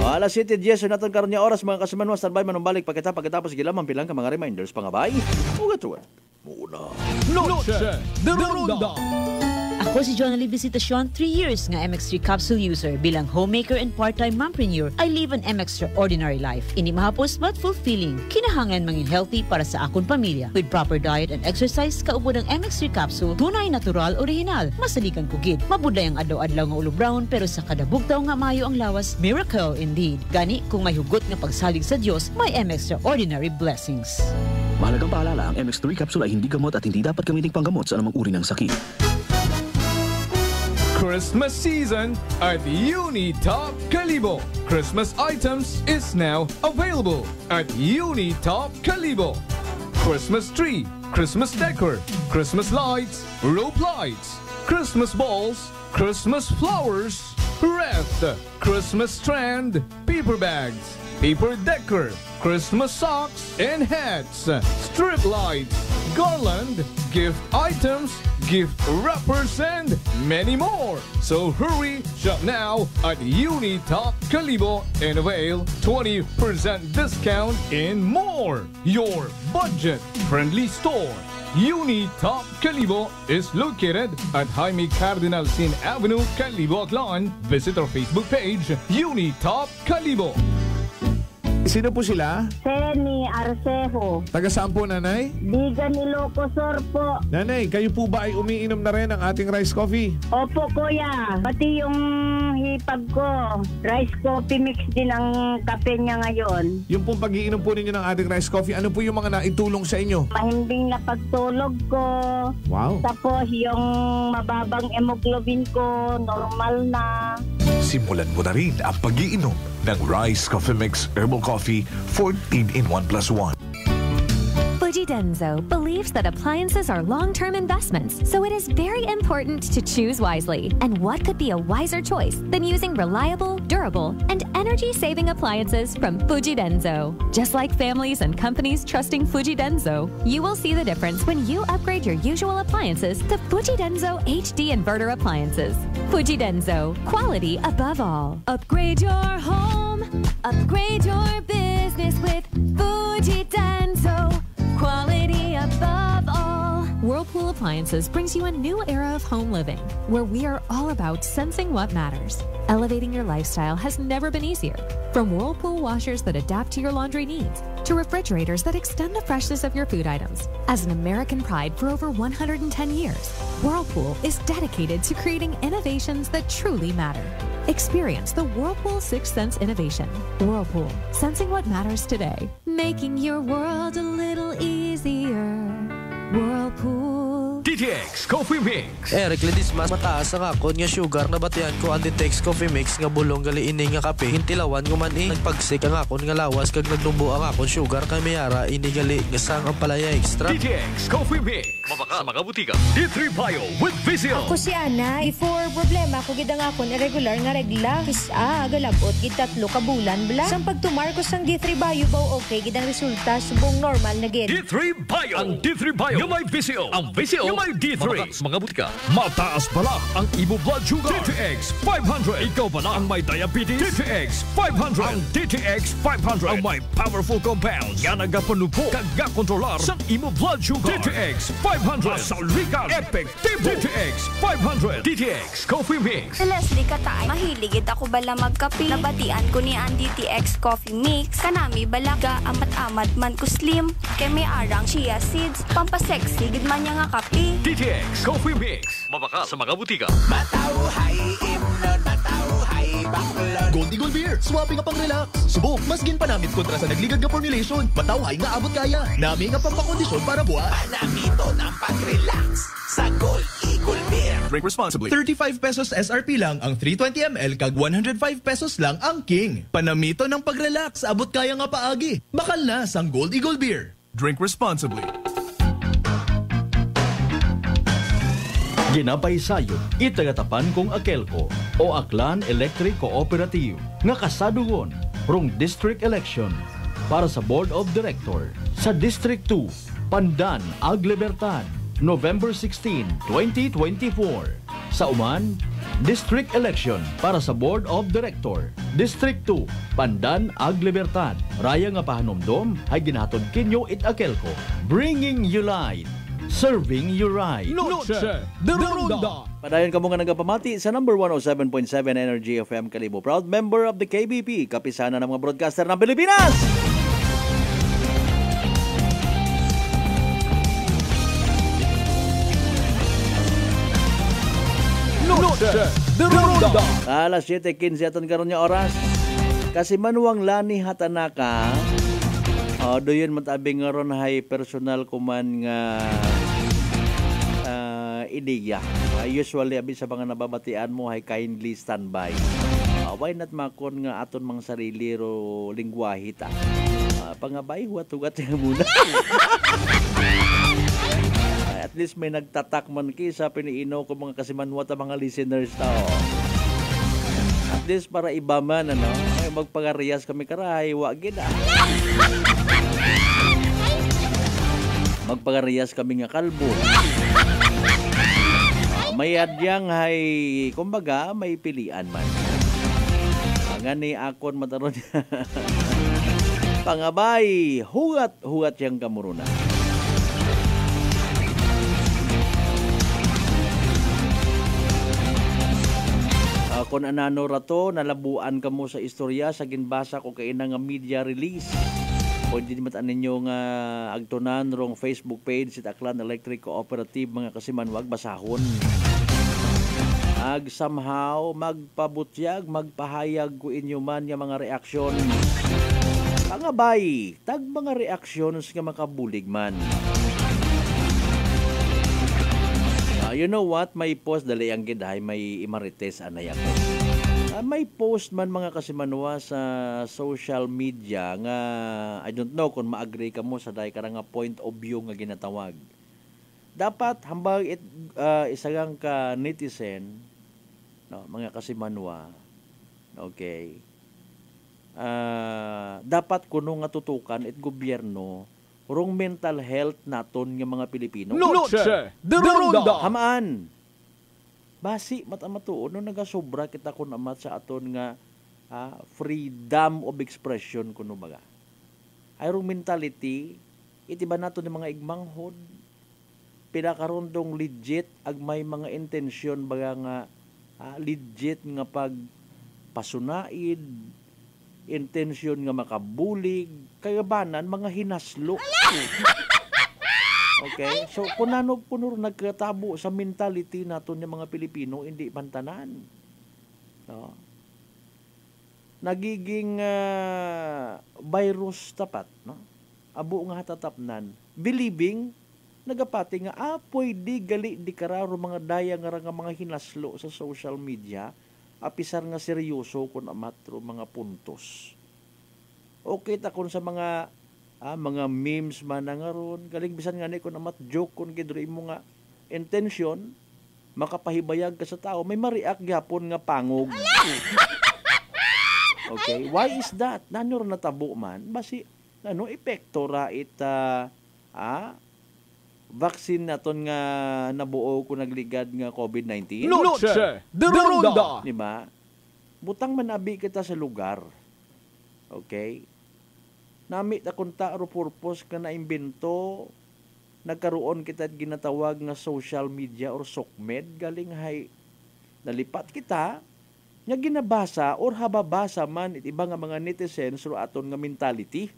Speaker 5: Alas 7:10 so naton karon nga oras mga kasimanwa, standby manumbalik pagkatapos gilamang pilang ka mga reminders pangabay. Ugat-ugat. Muna.
Speaker 6: Noche de Ronda.
Speaker 2: Ako si Jonali Visitacion, 3 years nga MX3 capsule user. Bilang homemaker and part-time mompreneur, I live an extraordinary life. Ini mahapos but fulfilling. Kinahangan mangin healthy para sa akong pamilya. With proper diet and exercise, kaubo ng MX3 capsule, tunay natural, original. Masalikan kugid. Mabuday ang adlaw-adlaw nga ulo brown, pero sa kada bugtaw nga mayo ang lawas, miracle indeed. Gani, kung may hugot nga pagsalig sa Diyos, may extraordinary blessings.
Speaker 17: Mahalagang paalala, ang MX3 capsule ay hindi gamot at hindi dapat gamiting panggamot sa anumang uri ng sakit.
Speaker 7: Christmas season at Unitop Kalibo. Christmas items is now available at Unitop Kalibo. Christmas tree, Christmas decor, Christmas lights, rope lights, Christmas balls, Christmas flowers, wreath, Christmas strand, paper bags, paper decor, Christmas socks and hats, strip lights, garland, gift items, gift wrappers, and many more. So hurry, shop now at Unitop Kalibo and avail 20% discount and more. Your budget-friendly store. Unitop Kalibo is located at Jaime Cardinal Sin Avenue, Kalibo, Aklan. Visit our Facebook page, Unitop Kalibo.
Speaker 10: Sino po sila?
Speaker 11: Seni Arcejo.
Speaker 10: Taga saan po, nanay?
Speaker 11: Bigan Ilocosur po.
Speaker 10: Nanay, kayo po ba ay umiinom na rin ng ating rice coffee?
Speaker 11: Opo, kuya. Pati yung hipag ko, rice coffee mix din ang kape niya ngayon.
Speaker 10: Yung pong pag-iinom po ninyo ng ating rice coffee, ano po yung mga naitulong sa inyo?
Speaker 11: Mahimbing na pagtulog ko.
Speaker 10: Wow.
Speaker 11: Tapos yung mababang hemoglobin ko, normal na.
Speaker 12: Simulan mo na rin ang pag-iinom ng Rice Coffee Mix Herbal Coffee 14 in 1 plus 1.
Speaker 13: Fuji Denso believes that appliances are long-term investments, so it is very important to choose wisely. And what could be a wiser choice than using reliable, durable, and energy-saving appliances from Fuji Denso? Just like families and companies trusting Fuji Denso, you will see the difference when you upgrade your usual appliances to Fuji Denso HD Inverter appliances. Fuji Denso, quality above all. Upgrade your home, upgrade your business with Fuji Denso. Quality above all. Whirlpool Appliances brings you a new era of home living, where we are all about sensing what matters. Elevating your lifestyle has never been easier. From Whirlpool washers that adapt to your laundry needs, to refrigerators that extend the freshness of your food items. As an American pride for over 110 years, Whirlpool is dedicated to creating innovations that truly matter. Experience the Whirlpool Sixth Sense innovation. Whirlpool, sensing what matters today. Making your world a little easier. Whirlpool.
Speaker 6: DTX Coffee Mix.
Speaker 26: Eric Ledismas, mataas ang akon nga sugar na batian ko ang DTX Coffee Mix nga bulong gali ini nga kape. Hintilawan ko man nagpagsik ang akon nga lawas kag naglumbo ang akon sugar kay mayara ini gali nga sang ang palaya extra.
Speaker 6: DTX Coffee Mix. Mabaka sa mga butika. D3 Bio with Vizio.
Speaker 27: Ako si Ana. Before problema ko gid ang akon irregular nga regla. Kisa galabot gid 3 ka bulan bla. Sang pagtumar ko sang D3 Bio baw okay gid ang resulta subong normal na gid.
Speaker 6: D3 Bio. Ang D3 Bio yung may Vizio. Ang Vizio yung may D3. Mabaka sa mga butika. Mataas bala ang imo blood sugar. DTX 500. Ikaw bala ang may diabetes. DTX 500. Ang DTX 500 ang may powerful compounds nga nagapanupo kag gakontrolar sa imo blood sugar. DTX 500. Masalikan. Epektibo. DTX 500. DTX Coffee Mix.
Speaker 28: Si Leslie Katay, mahiligid ako bala magkape. Nabatian ko ni ang DTX Coffee Mix. Kanami bala ga amat-amat man ko slim. Kay may arang chia seeds. Pampasexy gid man niya nga kape. Coffee.
Speaker 6: DTX Coffee Mix. Mabaka sa mga butika.
Speaker 1: Matauhay, imnon, matauhay, baklon.
Speaker 15: Gold Eagle Beer, swabe nga pang relax. Subok, mas ginpanamit kontra sa nagligad nga formulation. Matauhay nga abot kaya. Nami nga pampakondisyon para buhat.
Speaker 1: Panamito ng pag-relax sa Gold Eagle Beer.
Speaker 15: Drink responsibly. 35 pesos SRP lang ang 320 ml kag 105 pesos lang ang King. Panamito ng pag-relax, abot kaya nga paagi. Bakal na sang Gold Eagle Beer.
Speaker 10: Drink responsibly.
Speaker 5: Ginapay sayo, itagatapan kong Akelco o Aklan Electric Cooperative nga kasadugon rong district election para sa Board of Director sa District 2, Pandan, Ag Libertad, November 16, 2024. Sa Uman, District Election para sa Board of Director, District 2, Pandan, Ag Libertad. Raya nga pahanomdom ay ginatod kinyo it Akelco, bringing you light. Serving you right.
Speaker 6: Noche de Ronda.
Speaker 5: Padayon ka mo nga nagapamati sa number 107.7 Energy FM Kalibo. Proud member of the KBP, kapisana ng mga broadcaster ng Pilipinas.
Speaker 6: Noche de Ronda.
Speaker 5: Alas 7:15 aton karon nga oras. Kasi manuwang lani hatanaka. Doon matabing nga ron hay personal kuman nga ideya. Usually abi sa mga nababatian mo hay kindly standby. Why not makon nga aton mang sarili ro lingwahe ta. Pangabay huwat-huwat nga muna. At least may nagtatak man kisa piniino ko mga kasimanwat ang mga listeners tao. At least para iba man ano, ay magpagariyas kami karay, wag gid. Magpagariyas kami nga kalbo. May adyang hay, kumbaga, may pilian man. Ngani akon mataron. Pangabay, hugat yang kamuruna. Kung anano rato, nalabuan ka mo sa istorya sa ginbasa ko kay nga media release. Pwede matan ninyo nga agtunan rong Facebook page si Aklan Electric Cooperative mga kasimanwag basahon. Somehow magpabutyag, magpahayag ko inyo man yung mga reaksyon. Pangabay, tag mga reaksyon nga makabulig man. You know what? May post dali ang giday, may imarites anay ako. May post man mga kasimanwa sa social media nga I don't know kung ma-agree ka mo sa day karang nga point of view nga ginatawag. Dapat hambang isagang ka netizen, no, mga kasimanwa. Okay. Dapat kuno nga tutukan it gobyerno rong mental health naton nga mga Pilipino.
Speaker 6: Noche de Ronda.
Speaker 5: Hamaan. Basi matamatuon no nagasobra kita kun amat sa aton nga freedom of expression kuno baga. Ayrong mentality iti ba nato ni mga igmanghod pinakaron dong legit ag may mga intensyon baga nga legit nga pag pasunaid, intensyon nga makabulig, kagabanan mga hinaslo. Okay? So, kung ano puno nagkatabo sa mentality nato ng mga Pilipino, hindi pantanan. No? Nagiging virus tapat. No? Abo nga hatatapnan. Believing, nagapati nga, pwede gali di kararo mga daya nga mga hinaslo sa social media, apisar nga seryoso kung amatro mga puntos. Okay, takon sa mga memes man nga ron, galing bisan nga ni kung amat joke kung gidro mo nga intention, makapahibayag ka sa tao, may ma-react gyapon nga pangog. Okay, why is that? Nanyo ron natabo man, basi, epekto ra vaccine naton nga nabuo ko nagligad nga COVID-19.
Speaker 6: Noche de Ronda.
Speaker 5: Diba? Butang manabi kita sa lugar. Okay? Namit akong taaro purpose ka na imbento, nagkaroon kita ginatawag nga social media or SOCMED, galing hay nalipat kita, nga ginabasa or hababasa man iti iba nga mga netizens ro aton nga mentality.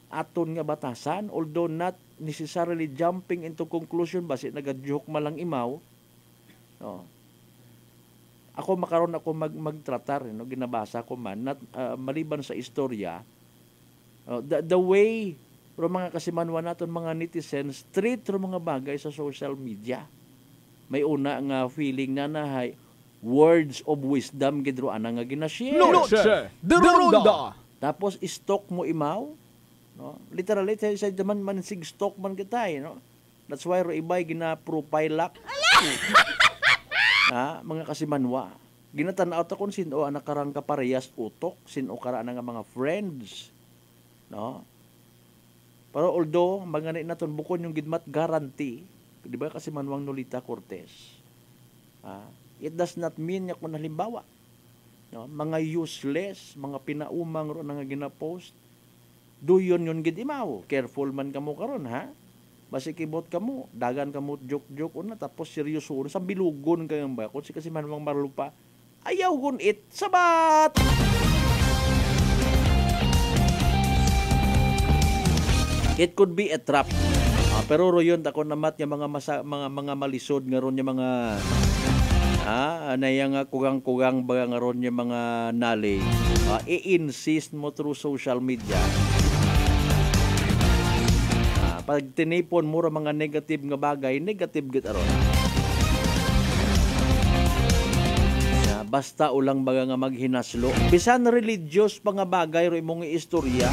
Speaker 5: aton nga batasan, although not necessarily jumping into conclusion basi naga-joke malang imaw. No. Ako makaron ako magtratar, no, ginabasa ko man not maliban sa istorya. The way ro mga kasimanwa naton mga netizens treat ro mga bagay sa social media. May una nga feeling na nahay words of wisdom gidro ana nga ginashare.
Speaker 10: Noche de Ronda.
Speaker 5: Tapos stalk mo imaw, no? Literally sa daman man sig stalk man kitay, no? That's why ro ibay gina-profile lock. Mga kasimanwa. Ginatanaw ta kun sino ana karang kaparehas utok, sino kara nga mga friends. No? Pero although magani naton bukon yung gidmat guarantee, di ba kasi Manwang Nolita Cortez, it does not mean kung halimbawa, no, mga useless, mga pinaumang ro nga gina-post, do yun gid imaw. Careful man kamo karon, ha? Basi kibot kamo, dagan kamo joke-joke una, tapos seryoso una, sa bilugon kayong ba? Kung si kasi Manwang Marlupa, ayaw gun it, sabat! It could be a trap. Pero royon ako namat yung mga malisod nga ron yung mga anayang kugang-kugang baga nga ron yung mga nali. I-insist mo through social media. Pag tinipon mo mga negative nga bagay, negative git aron. Basta ulang baga nga maghinaslo. Bisan religious pa nga bagay ro imong istorya.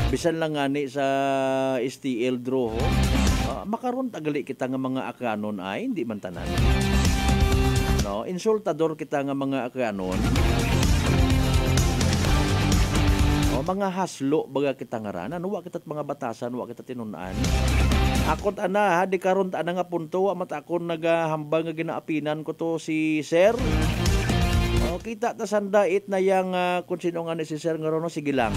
Speaker 5: Bisan lang ngani sa STL Droho, makaron tagali kita nga mga akanon ay hindi man tanan. No, insultador kita nga mga akanon. Mga haslo baga kita ngaranan, wa kita mga batasan, wa kita tinun-an. Akot ana di karon ta nga punto wa mata akon nagahambal nga ginaapinan ko to si Sir. Kita ta sandait na yang kung sino nga ni si Sir ngaron, sige lang.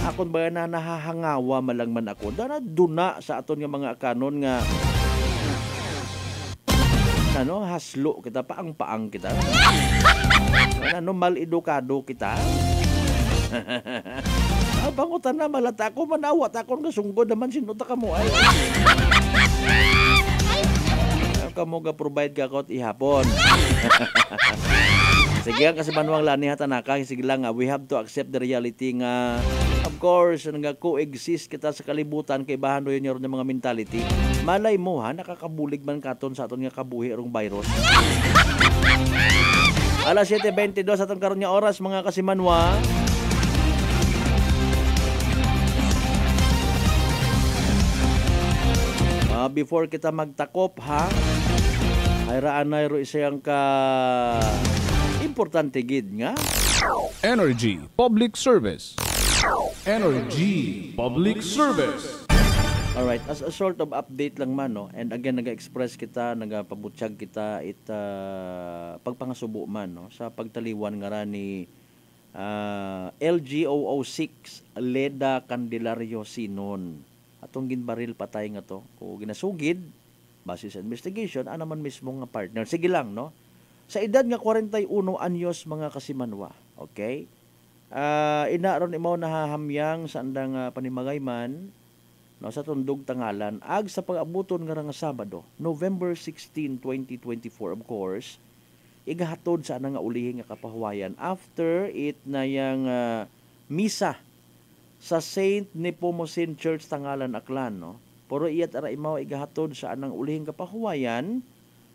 Speaker 5: Akon ba na nahahangawa malang man ako duna sa aton nga mga kanon nga haslo kita paang kita mal-edukado kita bangutan na malata ko manawat akon nga sunggod naman sinuta ka mo ay kamo ga provide ka kot ihapon. Sige kasi Manwang Lani hatanaka, sige lang we have to accept the reality nga of course nga coexist kita sa kalibutan kay bahan do yun yung mga mentality. Malay mo ha, nakakabulig man katon sa aton nga kabuhi rong virus. Alas 7:22 aton karon nga oras mga kasimanwa. Before kita magtakop ha, hayraan na ro isayang ka importante gid nga
Speaker 10: Energy Public Service. Energy Public Service.
Speaker 5: Alright, as a sort of update lang man, no? And again, naga-express kita, nagapabutyag kita pagpangasubo man, no? Sa pagtaliwan nga ra ni LGO06 Leda Candelario Sinon. Atong ginbaril patay nga to. Kung ginasugid, base sa investigation, naman mismo nga partner. Sige lang, no? Sa edad nga 41 anyos mga kasimanwa, okay? Inaron imaw nahahamyang sa andang panimagayman, no, sa tundog tangalan, ag sa pag-abuton nga nga Sabado, November 16, 2024, of course, igahatod sa anang nga ulihin nga kapahuwayan after it na yang misa sa Saint Nepomucene Church Tangalan, Aklan, no? Pero iyat ara imaw igahatod sa anang ulihing kapahuwayan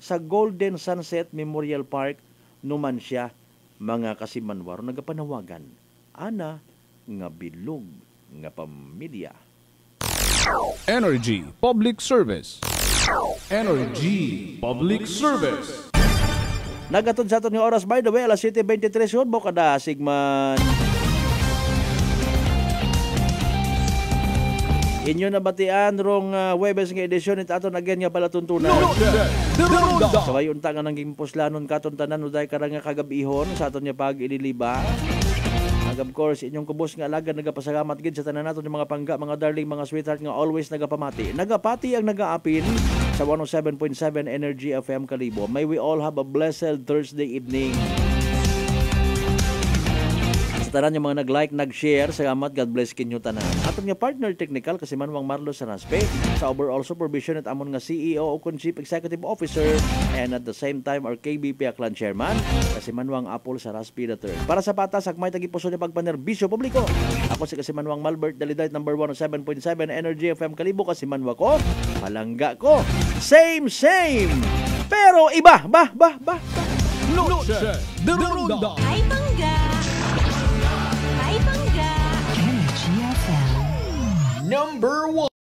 Speaker 5: sa Golden Sunset Memorial Park, Numancia, mga kasimanwaro nagapanawagan. Ana nga bilog nga pamilya.
Speaker 10: Energy Public Service. Energy Public Service.
Speaker 5: Nagatod sa aton nga oras, by the way, alas 7:23 yun, mo kada sigman. Inyo na batian rong Webes nga edisyon it aton again nga palatuntunan. Sabay unta nga nang gimposlanon katon tanan uday karang nga kagabihon sa aton nga pag-ililiba. Of course, inyong kubos nga alaga nagapasalamat gid sa tanan naton mga pangga, mga darling, mga sweetheart nga always nagapamati. Nagapati ang nagaapin sa 107.7 Energy FM Kalibo. May we all have a blessed Thursday evening. Sa tanan yung mga nag-like, nag-share, salamat, God bless kinyo tanan. Atong nga partner technical kasi Manwang Marlo Saraspe sa overall supervision at amon nga CEO o Chief Executive Officer and at the same time our KBP Aklan Chairman kasi Manwang Apple Saraspe III. Para sa patas, akmay tagipuso ni pagpanerbisyo publiko. Ako si kasi Manwang Malbert, Dalidite number 107.7 Energy FM Kalibo kasi Manwa ko, palangga ko. Same. Pero iba, ba.
Speaker 6: Noche de Ronda.
Speaker 4: Ay, bangga! Ay, bangga!
Speaker 9: Number 1.